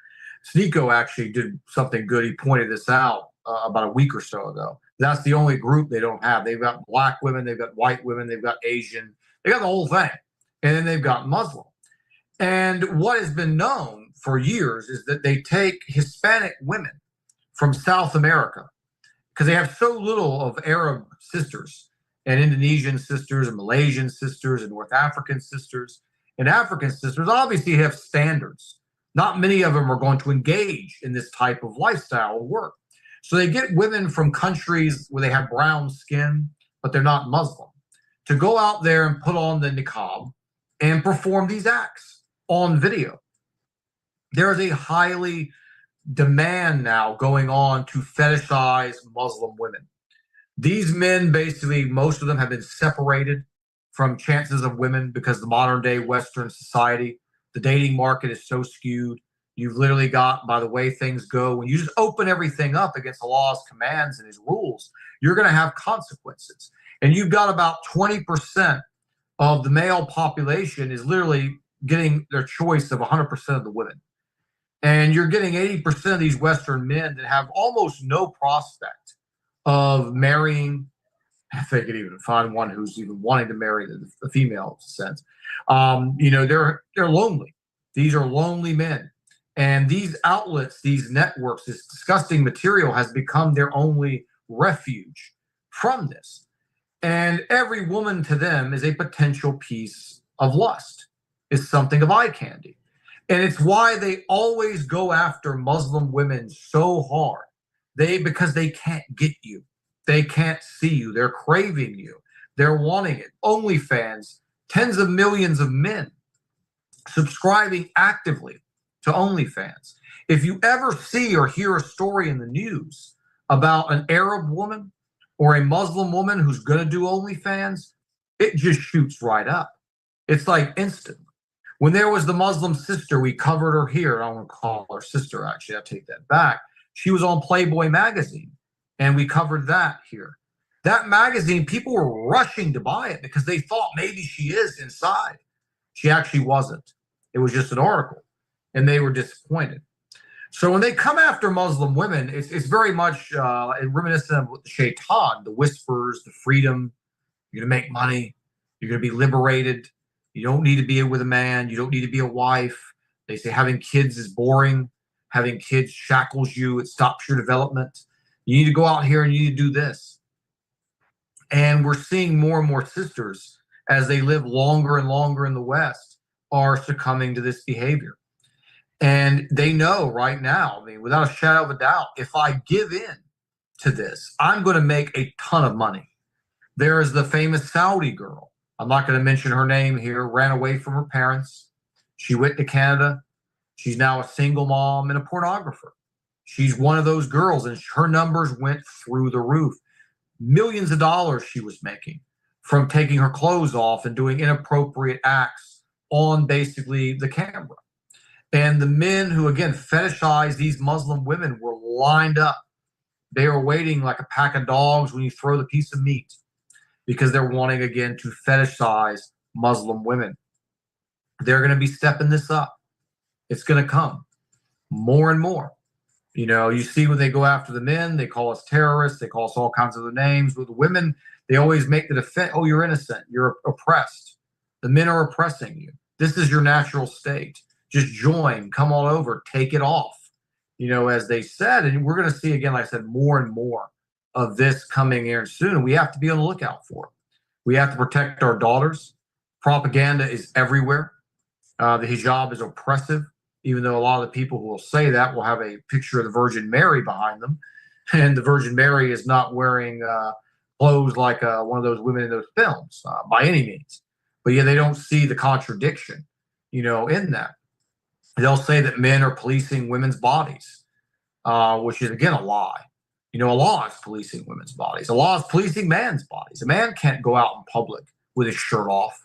Sneeko actually did something good. He pointed this out about a week or so ago. That's the only group they don't have. They've got black women, they've got white women, they've got Asian, they got the whole thing. And then they've got Muslim. And what has been known for years is that they take Hispanic women from South America, because they have so little of Arab sisters and Indonesian sisters and Malaysian sisters and North African sisters and African sisters. Obviously have standards. Not many of them are going to engage in this type of lifestyle or work. So they get women from countries where they have brown skin, but they're not Muslim, to go out there and put on the niqab and perform these acts on video. There is a highly demand now going on to fetishize Muslim women. These men, basically, most of them have been separated from chances of women because the modern day Western society, the dating market is so skewed. You've literally got, by the way things go, when you just open everything up against Allah's commands and his rules, you're going to have consequences. And you've got about 20% of the male population is literally getting their choice of 100% of the women. And you're getting 80% of these Western men that have almost no prospect of marrying, if they could even find one who's even wanting to marry the female sense. They're lonely. These are lonely men. And these outlets, these networks, this disgusting material has become their only refuge from this. And every woman to them is a potential piece of lust, is something of eye candy. And it's why they always go after Muslim women so hard. Because they can't get you. They can't see you. They're craving you. They're wanting it. OnlyFans, tens of millions of men subscribing actively to OnlyFans. If you ever see or hear a story in the news about an Arab woman or a Muslim woman who's going to do OnlyFans, it just shoots right up. It's like instant. When there was the Muslim sister, we covered her here. I don't want to call her sister, actually. I take that back. She was on Playboy magazine, and we covered that here. That magazine, people were rushing to buy it because they thought maybe she is inside. She actually wasn't. It was just an article, and they were disappointed. So when they come after Muslim women, it's very much reminiscent of the shaitan, the whispers, the freedom. You're going to make money. You're going to be liberated. You don't need to be with a man. You don't need to be a wife. They say having kids is boring. Having kids shackles you. It stops your development. You need to go out here and you need to do this. And we're seeing more and more sisters, as they live longer and longer in the West, are succumbing to this behavior. And they know right now, I mean, without a shadow of a doubt, if I give in to this, I'm going to make a ton of money. There is the famous Saudi girl. I'm not going to mention her name here, ran away from her parents. She went to Canada. She's now a single mom and a pornographer. She's one of those girls, and her numbers went through the roof. Millions of dollars she was making from taking her clothes off and doing inappropriate acts on basically the camera. And the men who, again, fetishize these Muslim women were lined up. They were waiting like a pack of dogs when you throw the piece of meat, because they're wanting, again, to fetishize Muslim women. They're going to be stepping this up. It's going to come more and more. You know, you see when they go after the men, they call us terrorists. They call us all kinds of other names. With the women, they always make the defense, oh, you're innocent. You're oppressed. The men are oppressing you. This is your natural state. Just join, come all over, take it off, you know, as they said. And we're going to see, again, like I said, more and more of this coming here soon. And we have to be on the lookout for it. We have to protect our daughters. Propaganda is everywhere. The hijab is oppressive, even though a lot of the people who will say that will have a picture of the Virgin Mary behind them. And the Virgin Mary is not wearing clothes like one of those women in those films by any means. But yeah, they don't see the contradiction, you know, in that. They'll say that men are policing women's bodies, which is, again, a lie. You know, Allah is policing women's bodies. Allah is policing man's bodies. A man can't go out in public with his shirt off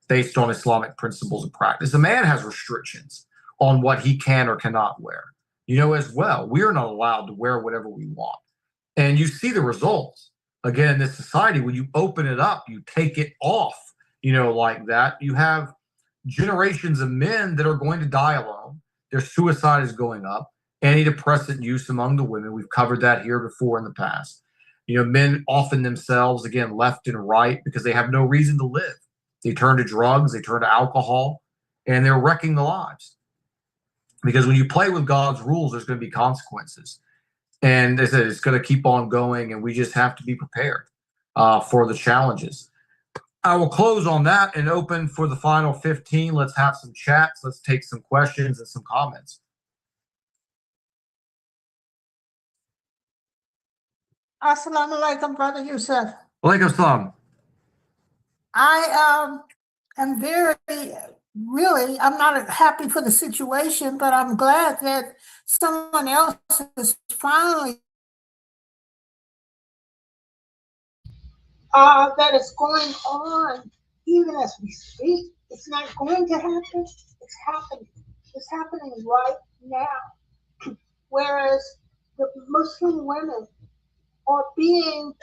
based on Islamic principles and practice. A man has restrictions on what he can or cannot wear, you know, as well. We are not allowed to wear whatever we want. And you see the results, again, in this society. When you open it up, you take it off, you know, like that. You have generations of men that are going to die alone. Their suicide is going up. Antidepressant use among the women. We've covered that here before in the past. You know, men often themselves, again, left and right, because they have no reason to live. They turn to drugs, they turn to alcohol, and they're wrecking the lives. Because when you play with God's rules, there's going to be consequences. And as I said, it's going to keep on going, and we just have to be prepared for the challenges. I will close on that and open for the final 15. Let's have some chats. Let's take some questions and some comments. Assalamu alaikum, Brother Yusuf. Walaikum salam. I am I'm not happy for the situation, but I'm glad that someone else is finally that is going on even as we speak. It's not going to happen. It's happening. It's happening right now. Whereas the Muslim women are being,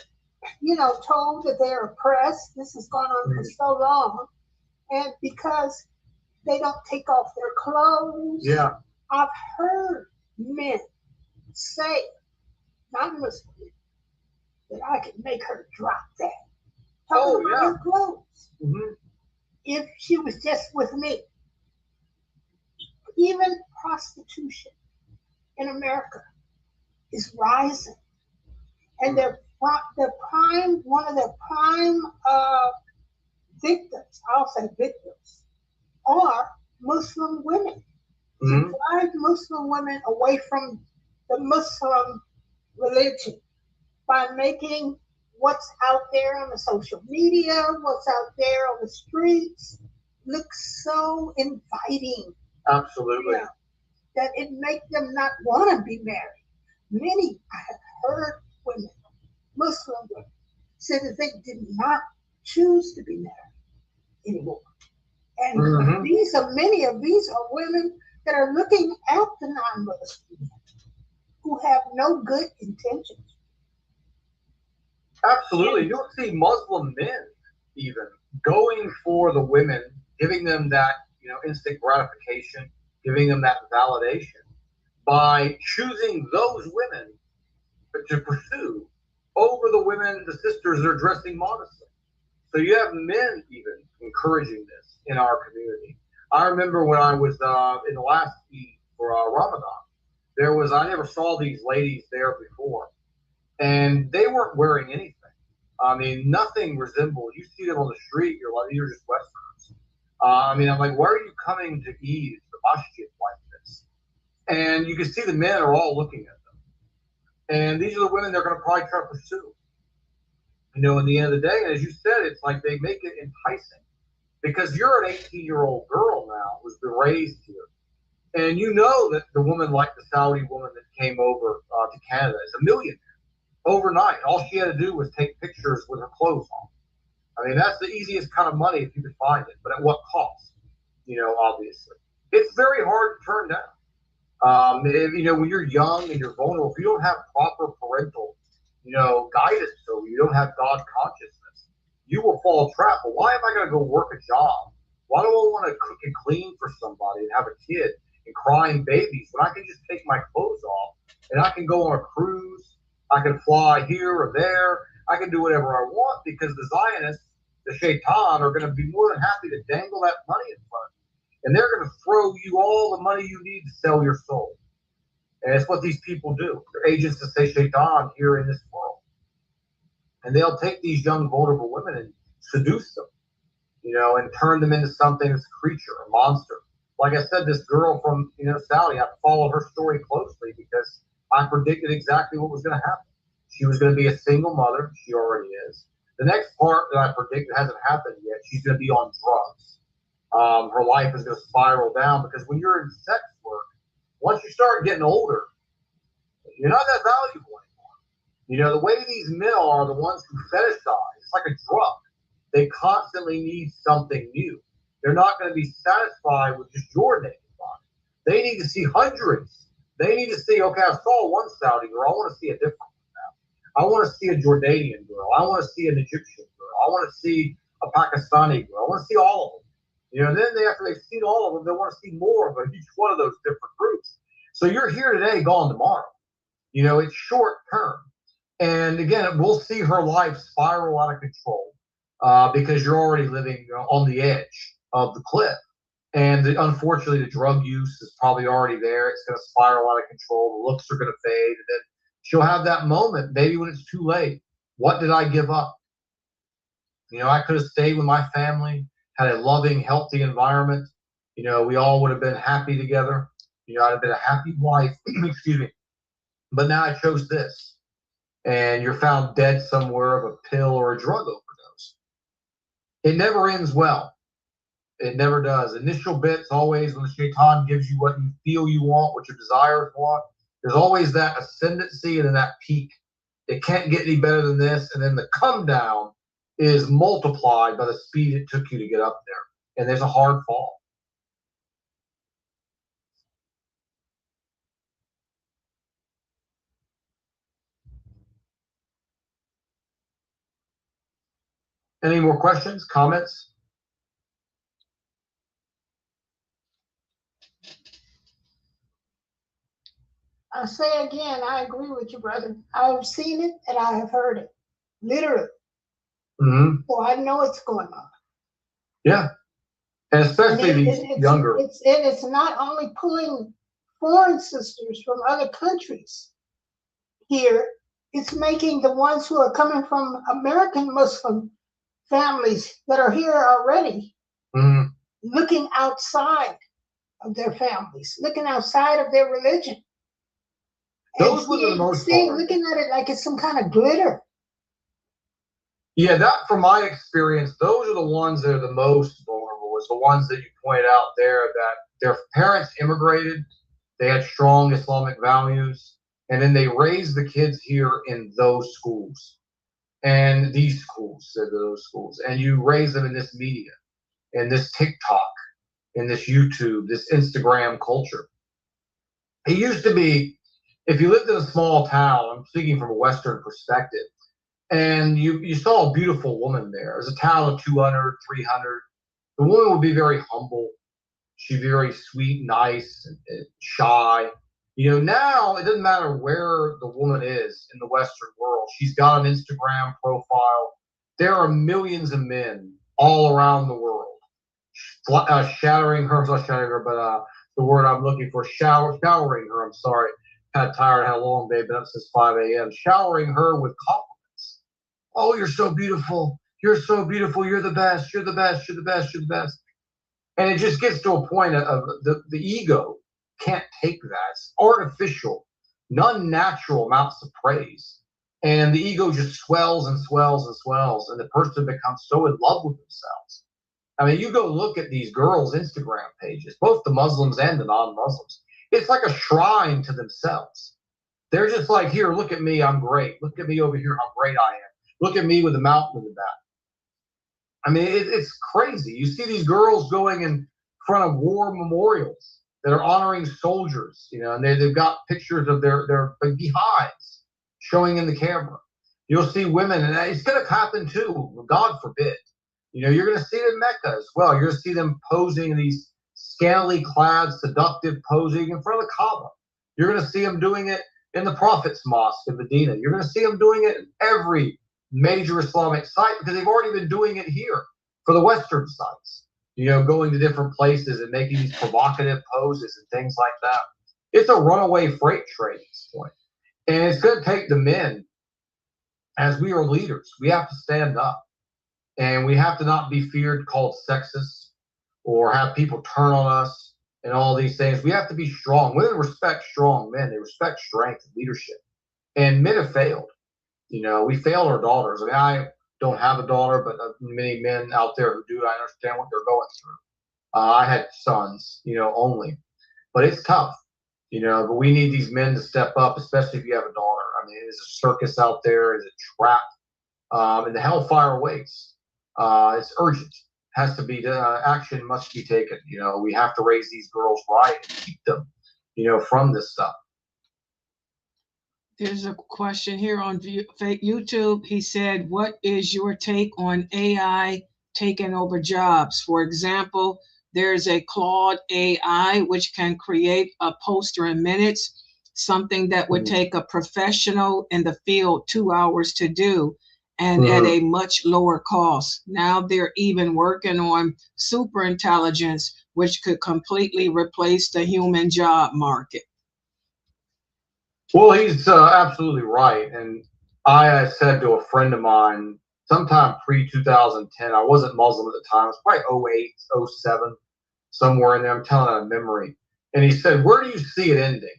told that they're oppressed. This has gone on for so long. And because they don't take off their clothes. Yeah. I've heard men say, not Muslim, that I could make her drop that. Talking about her clothes. Mm-hmm. If she was just with me. Even prostitution in America is rising. And one of their prime victims, I'll say victims, are Muslim women. Mm-hmm. To drive Muslim women away from the Muslim religion by making what's out there on the social media, what's out there on the streets, look so inviting. Absolutely. That it makes them not want to be married. Many, I have heard women, Muslim women, say that they did not choose to be married anymore. And many of these are women that are looking at the non-Muslims who have no good intentions. Absolutely. You don't see Muslim men even going for the women, giving them that, instant gratification, giving them that validation by choosing those women to pursue over the women, the sisters that are dressing modestly. So you have men even encouraging this in our community. I remember when I was in the last Eid for Ramadan, I never saw these ladies there before, and they weren't wearing anything. I mean, nothing resembled. You see them on the street, you're like, you're just Westerners. I'm like, why are you coming to Eid, the masjid like this? And you can see the men are all looking at them. And these are the women they're going to probably try to pursue. In the end of the day, as you said, it's like they make it enticing. Because you're an 18-year-old girl now who's been raised here. And you know that the woman like the Saudi woman that came over to Canada is a millionaire overnight. All she had to do was take pictures with her clothes on. I mean, that's the easiest kind of money if you could find it. But at what cost? Obviously. It's very hard to turn down. When you're young and you're vulnerable, if you don't have proper parental, guidance, so you don't have God consciousness, you will fall trap. But why am I going to go work a job? Why do I want to cook and clean for somebody and have a kid and crying babies when I can just take my clothes off and I can go on a cruise? I can fly here or there. I can do whatever I want because the Zionists, the shaitan, are going to be more than happy to dangle that money in front of you. And they're going to throw you all the money you need to sell your soul. And it's what these people do. They're agents to say shaitan here in this world. And they'll take these young, vulnerable women and seduce them, and turn them into something that's a creature, a monster. Like I said, this girl from, Saudi, I followed her story closely because I predicted exactly what was going to happen. She was going to be a single mother. She already is. The next part that I predicted hasn't happened yet. She's going to be on drugs. Her life is going to spiral down because when you're in sex work, once you start getting older, you're not that valuable anymore. The way these men are the ones who fetishize. It's like a drug. They constantly need something new. They're not going to be satisfied with just your naked body. They need to see hundreds. They need to see, okay, I saw one Saudi girl. I want to see a different one now. I want to see a Jordanian girl. I want to see an Egyptian girl. I want to see a Pakistani girl. I want to see all of them. And then after they've seen all of them, they want to see more of each one of those different groups. So you're here today, gone tomorrow. It's short term. And again, we'll see her life spiral out of control because you're already living on the edge of the cliff. And unfortunately, the drug use is probably already there. It's going to spiral out of control. The looks are going to fade. And then she'll have that moment, maybe when it's too late. What did I give up? You know, I could have stayed with my family, had a loving, healthy environment. You know, we all would have been happy together. You know, I'd have been a happy wife. Excuse me. But now I chose this. And you're found dead somewhere of a pill or a drug overdose. It never ends well. It never does. Initial bits, always when the shaitan gives you what you feel you want, what your desires want, there's always that ascendancy and then that peak. It can't get any better than this. And then the come down is multiplied by the speed it took you to get up there. And there's a hard fall. Any more questions, comments? I say again, I agree with you, brother. I have seen it and I have heard it, literally. Mm-hmm. So I know it's going on. Yeah, and especially these younger. It's not only pulling foreign sisters from other countries here, it's making the ones who are coming from American Muslim families that are here already looking outside of their families, looking outside of their religion. Those were the most looking at it like it's some kind of glitter. Yeah, that from my experience, those are the ones that are the most vulnerable. Is the ones that you point out there that their parents immigrated, they had strong Islamic values, and then they raised the kids here in those schools and these schools, those schools, and you raise them in this media, in this TikTok, in this YouTube, this Instagram culture. It used to be, if you lived in a small town, I'm speaking from a Western perspective, and you saw a beautiful woman there. It was a town of 200, 300. The woman would be very humble. She'd be very sweet, nice, and shy. You know, now it doesn't matter where the woman is in the Western world. She's got an Instagram profile. There are millions of men all around the world showering her, not showering her, but the word I'm looking for, showering her. I'm sorry. Kind of tired, had a long day, been up since 5 a.m. Showering her with compliments. Oh, you're so beautiful. You're so beautiful. You're the best. You're the best. You're the best. You're the best. And it just gets to a point of the ego can't take that. It's artificial, non-natural amounts of praise. And the ego just swells and swells and swells. And the person becomes so in love with themselves. I mean, you go look at these girls' Instagram pages, both the Muslims and the non-Muslims. It's like a shrine to themselves. They're just like, here, look at me. I'm great. Look at me over here. How great I am. Look at me with a mountain in the back. I mean, it's crazy. You see these girls going in front of war memorials that are honoring soldiers, you know, and they've got pictures of their behinds showing in the camera. You'll see women, and it's going to happen too, God forbid. You know, you're going to see it in Mecca as well. You're going to see them posing in these scantily clad, seductive posing in front of the Kaaba. You're going to see them doing it in the Prophet's Mosque in Medina. You're going to see them doing it in every major Islamic site because they've already been doing it here for the Western sites, you know, going to different places and making these provocative poses and things like that. It's a runaway freight train at this point. And it's going to take the men, as we are leaders, we have to stand up and we have to not be feared, called sexist, or have people turn on us and all these things. We have to be strong. Women respect strong men. They respect strength and leadership. And men have failed. You know, we failed our daughters. I mean, I don't have a daughter, but many men out there who do, I understand what they're going through. I had sons, you know, only. But it's tough, you know, but we need these men to step up, especially if you have a daughter. I mean, it's a circus out there. It's a trap. And the hellfire awaits. It's urgent. Has to be, action must be taken. You know, we have to raise these girls right and keep them, you know, from this stuff. There's a question here on YouTube. He said, what is your take on AI taking over jobs? For example, there's a Claude AI, which can create a poster in minutes, something that would take a professional in the field 2 hours to do. and at a much lower cost. Now they're even working on super intelligence, which could completely replace the human job market. Well, he's absolutely right. And I said to a friend of mine sometime pre-2010, I wasn't Muslim at the time, it was probably 08, 07, somewhere in there. I'm telling out of memory. And he said, where do you see it ending?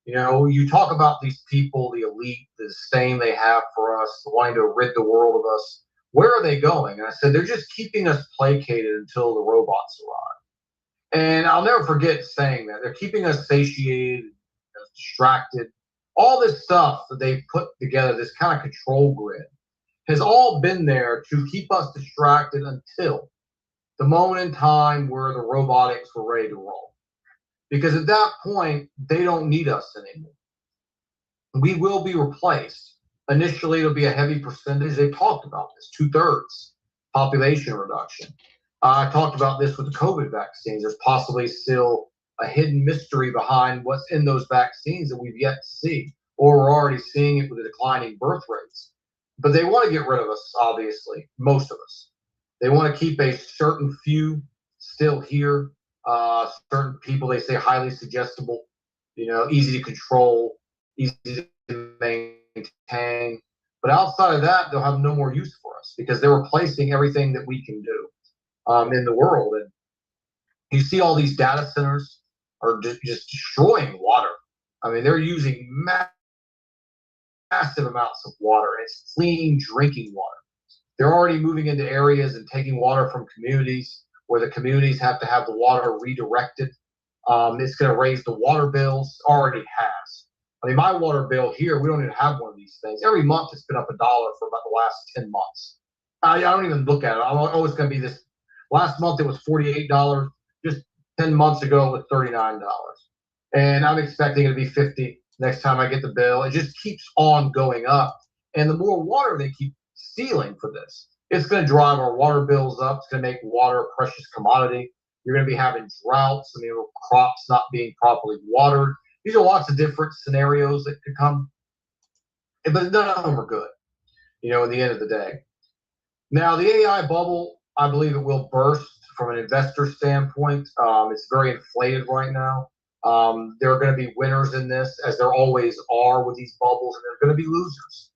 You know, you talk about these people, the elite, the disdain they have for us, wanting to rid the world of us. Where are they going? And I said, they're just keeping us placated until the robots arrive. And I'll never forget saying that. They're keeping us satiated, distracted. All this stuff that they've put together, this kind of control grid, has all been there to keep us distracted until the moment in time where the robotics were ready to roll. Because at that point, they don't need us anymore. We will be replaced. Initially, it'll be a heavy percentage. They've talked about this, 2/3 population reduction. I talked about this with the COVID vaccines. There's possibly still a hidden mystery behind what's in those vaccines that we've yet to see, or we're already seeing it with the declining birth rates. But they want to get rid of us, obviously, most of us. They want to keep a certain few still here. Certain people, they say, highly suggestible, you know, easy to control, easy to maintain. But outside of that, they'll have no more use for us because they're replacing everything that we can do in the world. And you see all these data centers are just destroying water. I mean, they're using massive amounts of water. It's clean drinking water. They're already moving into areas and taking water from communities where the communities have to have the water redirected. It's going to raise the water bills. Already has. I mean, my water bill here, we don't even have one of these things. Every month it's been up $1 for about the last 10 months. I don't even look at it. Oh, it's going to be this. Last month it was $48. Just 10 months ago it was $39. And I'm expecting it to be $50 next time I get the bill. It just keeps on going up. And the more water they keep stealing for this, it's going to drive our water bills up. It's going to make water a precious commodity. You're going to be having droughts. I mean, crops not being properly watered. These are lots of different scenarios that could come, but none of them are good, you know, at the end of the day. Now, the AI bubble, I believe it will burst from an investor standpoint. It's very inflated right now. There are going to be winners in this, as there always are with these bubbles, and there are going to be losers.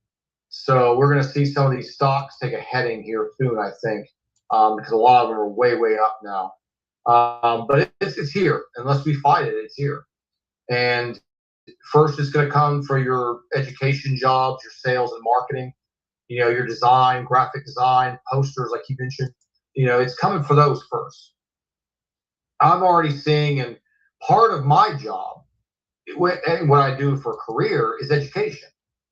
So we're going to see some of these stocks take a heading here soon, I think, because a lot of them are way, way up now. But it's here. Unless we fight it, it's here. And first, it's going to come for your education jobs, your sales and marketing, you know, your design, graphic design, posters, like you mentioned. You know, it's coming for those first. I'm already seeing, and part of my job and what I do for a career is education.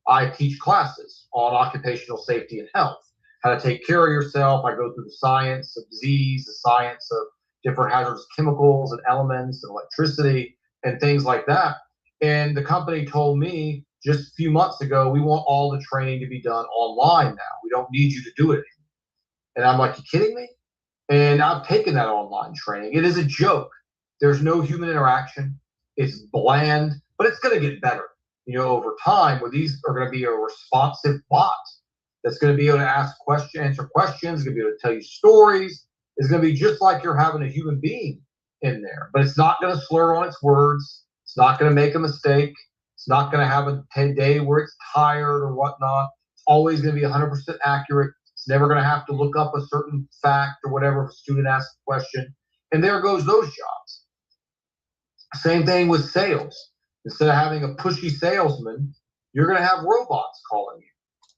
I teach classes on occupational safety and health, how to take care of yourself. I go through the science of disease, the science of different hazardous chemicals and elements and electricity and things like that. And the company told me just a few months ago, we want all the training to be done online now. We don't need you to do it anymore. And I'm like, you kidding me? And I've taken that online training. It is a joke. There's no human interaction. It's bland, but it's going to get better. You know, over time, where these are going to be a responsive bot that's going to be able to ask questions, answer questions, going to be able to tell you stories. It's going to be just like you're having a human being in there, but it's not going to slur on its words. It's not going to make a mistake. It's not going to have a day where it's tired or whatnot. It's always going to be 100% accurate. It's never going to have to look up a certain fact or whatever if a student asks a question. And there goes those jobs. Same thing with sales. Instead of having a pushy salesman, you're going to have robots calling you,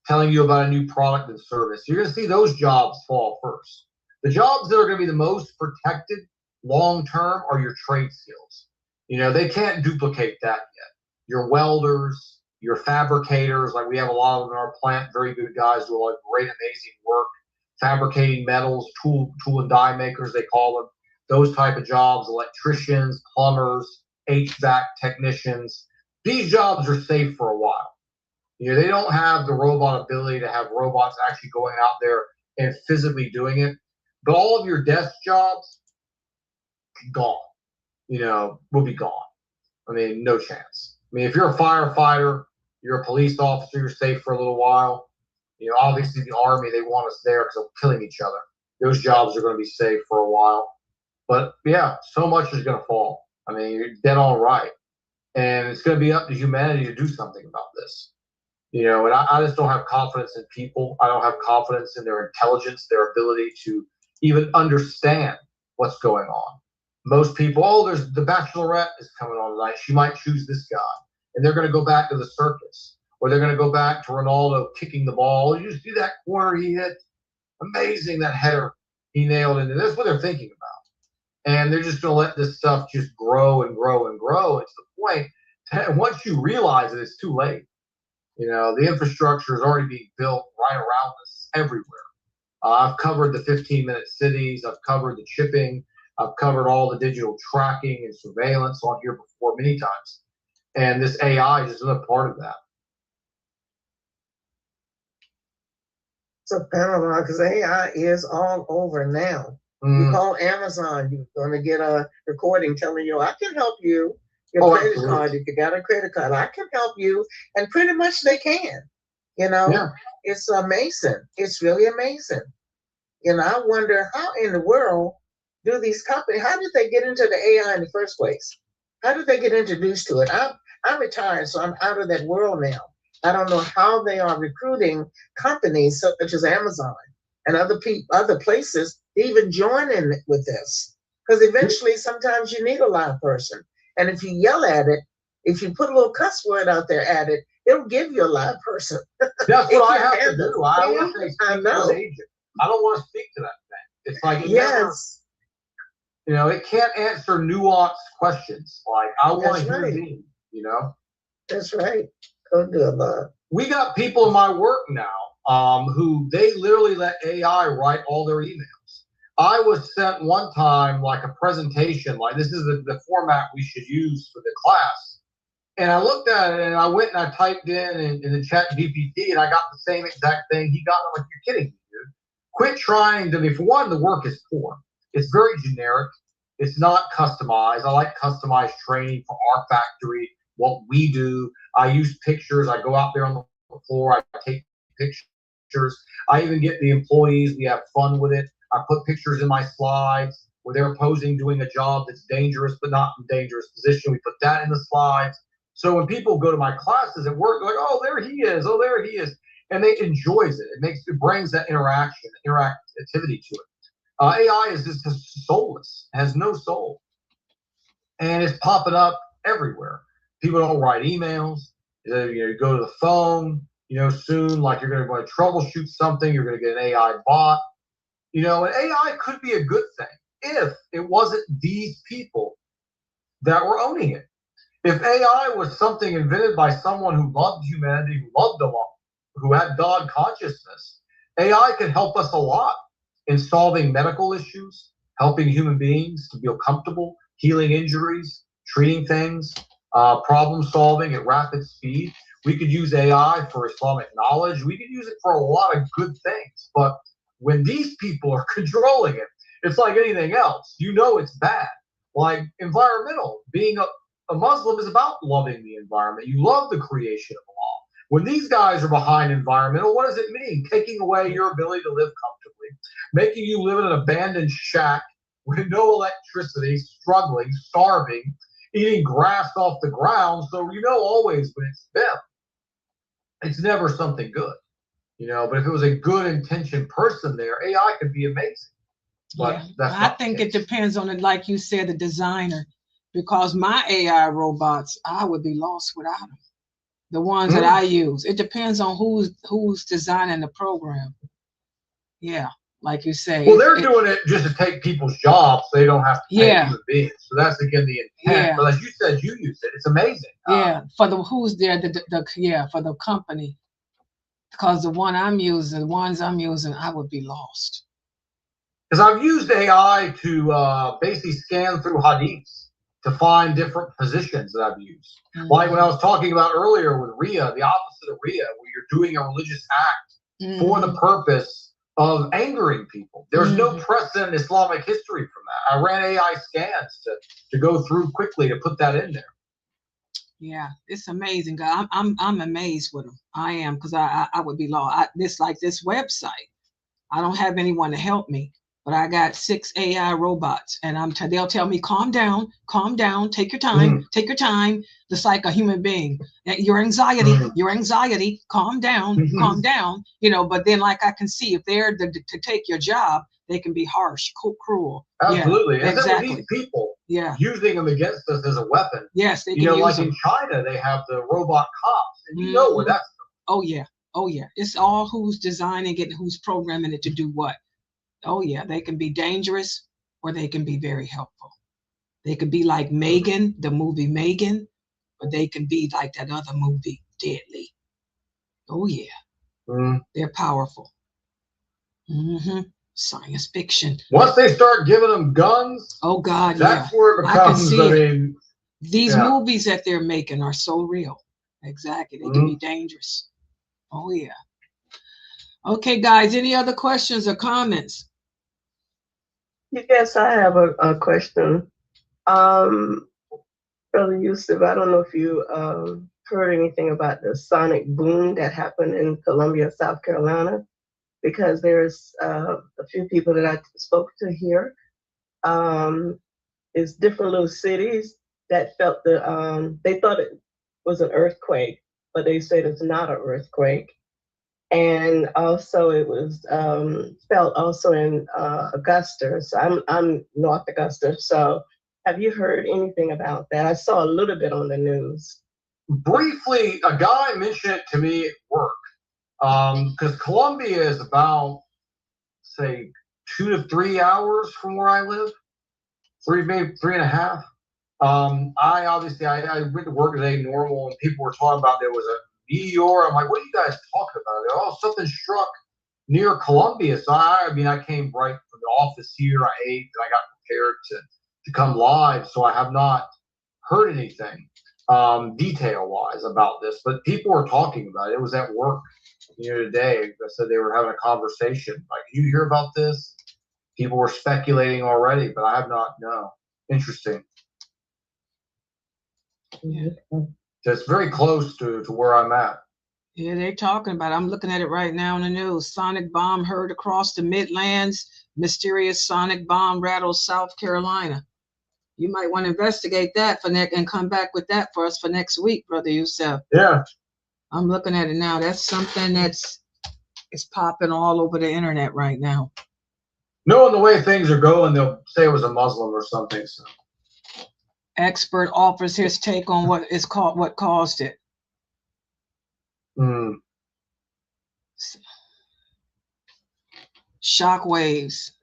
telling you about a new product and service. You're going to see those jobs fall first. The jobs that are going to be the most protected long-term are your trade skills. You know, they can't duplicate that yet. Your welders, your fabricators, like we have a lot of them in our plant, very good guys do a lot of great, amazing work, fabricating metals, tool and die makers, they call them. Those type of jobs, electricians, plumbers, HVAC technicians. These jobs are safe for a while. You know, they don't have the robot ability to have robots actually going out there and physically doing it. But all of your desk jobs, gone. You know, will be gone. I mean, no chance. I mean, if you're a firefighter, you're a police officer, you're safe for a little while. You know, obviously the army, they want us there because they're killing each other. Those jobs are going to be safe for a while. But yeah, so much is going to fall. I mean, you're dead on right. And it's going to be up to humanity to do something about this. You know, and I just don't have confidence in people. I don't have confidence in their intelligence, their ability to even understand what's going on. Most people, oh, there's the Bachelorette is coming on tonight. She might choose this guy, and they're going to go back to the circus, or they're going to go back to Ronaldo kicking the ball. You see that corner he hit? Amazing, that header he nailed into. That's what they're thinking about, and they're just going to let this stuff just grow and grow and grow. It's the point. And once you realize it, it's too late. You know, the infrastructure is already being built right around us everywhere. I've covered the 15-minute cities. I've covered the chipping. I've covered all the digital tracking and surveillance on here before many times. And this AI is just another part of that. It's a paradox because AI is all over now. You call Amazon, you're going to get a recording telling you, I can help you. Your credit absolutely. card, if you got a credit card, I can help you. And pretty much they can. You know, Yeah. It's amazing. It's really amazing. You know, I wonder how in the world do these companies, how did they get into the AI in the first place? How did they get introduced to it? I'm retired, so I'm out of that world now. I don't know how they are recruiting companies such as Amazon and other places to even join in with this. Because eventually, sometimes you need a live person. And if you yell at it, if you put a little cuss word out there at it, it'll give you a live person. That's what I have to do. I always say, I speak to know. an agent. I don't want to speak to that thing. It's like, Yes. you know, it can't answer nuanced questions. Like, I want That's a human right. being, you know? That's right. Go do a lot. We got people in my work now who they literally let AI write all their emails. I was sent one time like a presentation, like this is the format we should use for the class. And I looked at it and I went and I typed in the chat GPT and I got the same exact thing he got. I'm like, you're kidding me, dude. Quit trying to be, for one, the work is poor. It's very generic. It's not customized. I like customized training for our factory, what we do. I use pictures. I go out there on the floor. I take pictures. I even get the employees. We have fun with it. I put pictures in my slides where they're posing doing a job that's dangerous but not in dangerous position. We put that in the slides. So when people go to my classes at work, they're like, oh, there he is. Oh, there he is. And they enjoys it. It brings that interactivity to it. AI is just soulless, has no soul. And it's popping up everywhere. People don't write emails. You go to the phone, soon, like you're going to troubleshoot something, you're going to get an AI bot. And AI could be a good thing if it wasn't these people that were owning it. If AI was something invented by someone who loved humanity, who loved the law, who had God consciousness, AI could help us a lot in solving medical issues, helping human beings to feel comfortable, healing injuries, treating things, problem solving at rapid speed. We could use AI for Islamic knowledge. We could use it for a lot of good things. But when these people are controlling it, it's like anything else. It's bad. Like environmental, being a Muslim is about loving the environment. You love the creation of Allah. When these guys are behind environmental, what does it mean? Taking away your ability to live comfortably, making you live in an abandoned shack with no electricity, struggling, starving, eating grass off the ground. So always when it's them, it's never something good. But if it was a good intentioned person there, AI could be amazing. But I think it depends on it, like you said, the designer. Because my AI robots, I would be lost without them. The ones that I use. It depends on who's designing the program. Yeah, like you say. Well, they're doing it just to take people's jobs so they don't have to pay human beings. So that's again the intent. Yeah. But as you said, you use it. It's amazing. Yeah, for the who's there, for the company. Because the ones I'm using, I would be lost. Because I've used AI to basically scan through hadiths to find different positions that I've used. Like when I was talking about earlier with Riyah, the opposite of Riyah, where you're doing a religious act for the purpose of angering people. There's no precedent in Islamic history from that. I ran AI scans to go through quickly to put that in there. Yeah, it's amazing, God. I'm amazed with them. I am, because I would be lost. This like this website. I don't have anyone to help me, but I got 6 AI robots, and they'll tell me, calm down, take your time, take your time. Just like a human being, your anxiety, calm down, calm down. You know, but then like I can see if they're to take your job, they can be harsh, cruel. Absolutely. Yeah, and exactly. then with these people, yeah, using them against us as a weapon. Yes, they you can know, use like them. in China, they have the robot cops, and you know where that's Oh yeah, oh yeah. It's all who's designing it and who's programming it to do what. Oh yeah, they can be dangerous or they can be very helpful. They could be like Megan, the movie Megan, or they can be like that other movie, Deadly. Oh yeah, they're powerful. Science fiction. Once they start giving them guns, oh God, that's where it becomes. I can see it. mean, these movies that they're making are so real. Exactly, they can be dangerous. Oh yeah. Okay, guys, any other questions or comments? Yes, I have a question. Brother Yusuf, I don't know if you heard anything about the sonic boom that happened in Columbia, South Carolina, because there's a few people that I spoke to here. It's different little cities that felt they thought it was an earthquake, but they said it's not an earthquake. And also it was felt also in Augusta. So I'm North Augusta. So have you heard anything about that? I saw a little bit on the news. Briefly, a guy mentioned it to me at work, because Columbia is about, say, 2 to 3 hours from where I live, maybe 3.5. I went to work today normal, and people were talking about there was a meteor. I'm like, what are you guys talking about? Oh, something struck near Columbia. So I came right from the office here. I ate, and I got prepared to come live. So I have not heard anything detail-wise about this, but people were talking about it. It was at work today. I said they were having a conversation. Like, you hear about this? People were speculating already, but I have not. No. Interesting. Yeah. It's very close to where I'm at. Yeah, they're talking about it. I'm looking at it right now in the news. Sonic bomb heard across the Midlands. Mysterious sonic bomb rattles South Carolina. You might want to investigate that and come back with that for us for next week, Brother Yusuf. Yeah. I'm looking at it now. That's something it's popping all over the internet right now. Knowing the way things are going, they'll say it was a Muslim or something. So. Expert offers his take on what caused it. Shock waves.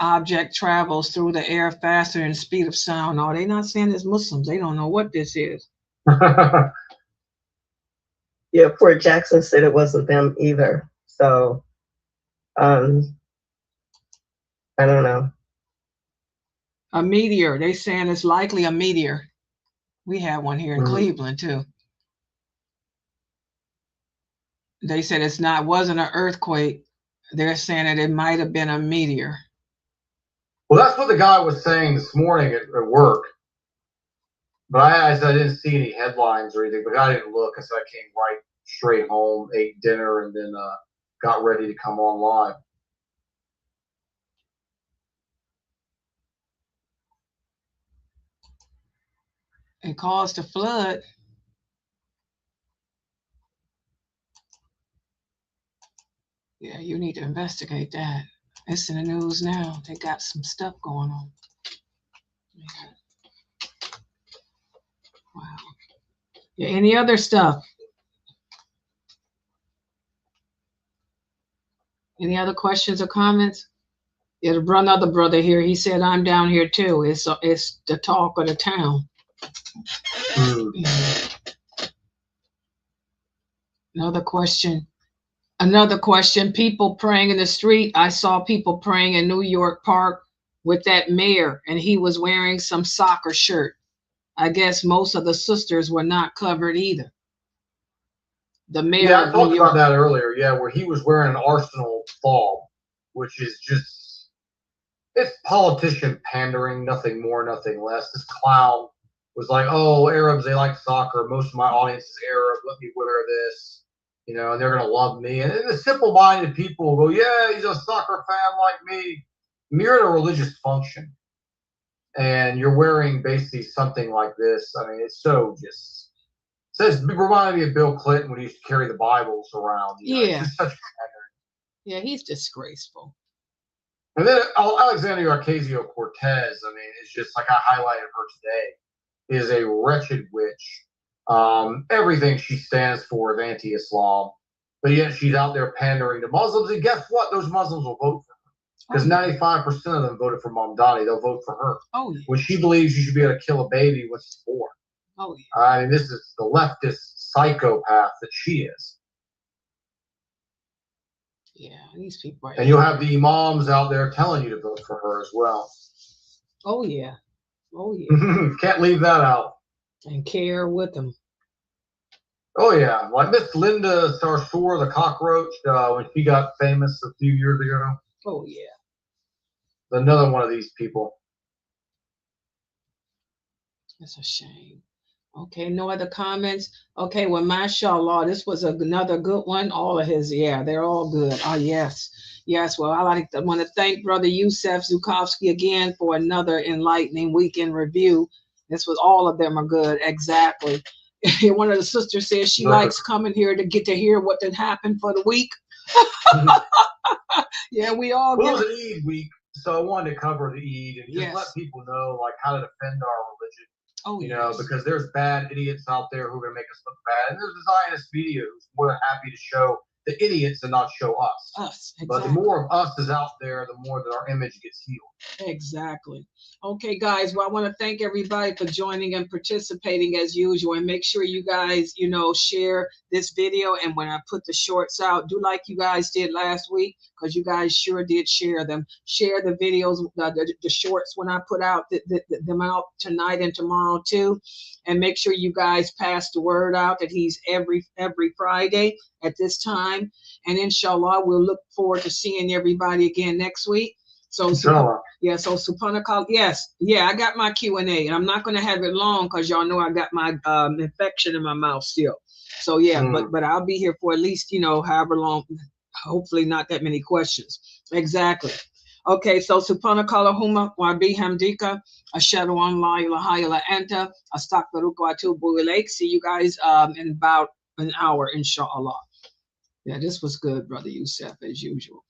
Object travels through the air faster than the speed of sound. No, they're not saying it's Muslims. They don't know what this is. Yeah, Port Jackson said it wasn't them either. So, I don't know. A meteor. They saying it's likely a meteor. We have one here in Cleveland too. They said wasn't an earthquake. They're saying that it might have been a meteor. Well, that's what the guy was saying this morning at work. But I didn't see any headlines or anything. But I didn't look. I said I came right straight home, ate dinner, and then got ready to come on live. It caused a flood. Yeah, you need to investigate that. It's in the news now. They got some stuff going on. Wow. Yeah, any other stuff? Any other questions or comments? Yeah, another brother here. He said, I'm down here too. It's the talk of the town. Another question. People praying in the street. I saw people praying in New York Park with that mayor, and he was wearing some soccer shirt. I guess most of the sisters were not covered either. The mayor. Yeah, I talked about that earlier. Yeah, where he was wearing an Arsenal fob, which is it's politician pandering, nothing more, nothing less. This clown was like, oh, Arabs, they like soccer. Most of my audience is Arab. Let me wear this, you know, and they're going to love me. And the simple-minded people will go, yeah, he's a soccer fan like me. You're at a religious function, and you're wearing basically something like this. I mean, it's so just says reminded me of Bill Clinton when he used to carry the Bibles around. You know, Yeah. it's just such a Yeah, he's disgraceful. And then Alexandria Ocasio-Cortez, I mean, it's just like I highlighted her today, is a wretched witch. Everything she stands for is anti-Islam, but yet she's out there pandering to Muslims. And guess what? Those Muslims will vote for her because 95% of them voted for Mamdani. They'll vote for her. Oh, yeah. When she believes you should be able to kill a baby when she's born. Oh, yeah. I mean, this is the leftist psychopath that she is. Yeah, these people are. And you'll have the imams out there telling you to vote for her as well. Oh, yeah. Oh, yeah. Can't leave that out. And care with them. Oh, yeah. Like Miss Linda Sarsour, the cockroach, when she got famous a few years ago. Oh, yeah. Another one of these people. It's a shame. Okay, no other comments? Okay, well, mashallah, this was another good one. All of his, yeah, they're all good. Oh, yes. Yes, well, I want to thank Brother Yusuf Zucovsky again for another enlightening weekend review. This was, all of them are good, exactly. One of the sisters says she likes coming here to get to hear what did happen for the week. Yeah, we all Well, it was an Eid week, so I wanted to cover the Eid and just let people know like how to defend our religion. Oh, you know, because there's bad idiots out there who are going to make us look bad. And there's the Zionist media who's more than happy to show the idiots and not show us. Exactly. But the more of us is out there, the more that our image gets healed. Exactly. Okay, guys, well, I want to thank everybody for joining and participating as usual. And make sure you guys, you know, share this video. And when I put the shorts out, do like you guys did last week, because you guys sure did share them. Share the videos, the shorts when I put out them out tonight and tomorrow too. And make sure you guys pass the word out that he's every Friday at this time. And inshallah, we'll look forward to seeing everybody again next week. So, yeah, so Subhanakal, yes, yeah, I got my Q&A, and I'm not going to have it long because y'all know I got my infection in my mouth still. So, yeah, but I'll be here for at least, you know, however long, hopefully not that many questions. Exactly. Okay, so Subhanakallahumma wa bihamdika ashhadu an la ilaha illa anta astaghfiruka wa atubu ilaik. See you guys in about an hour, inshallah. Yeah, this was good, Brother Yusuf, as usual.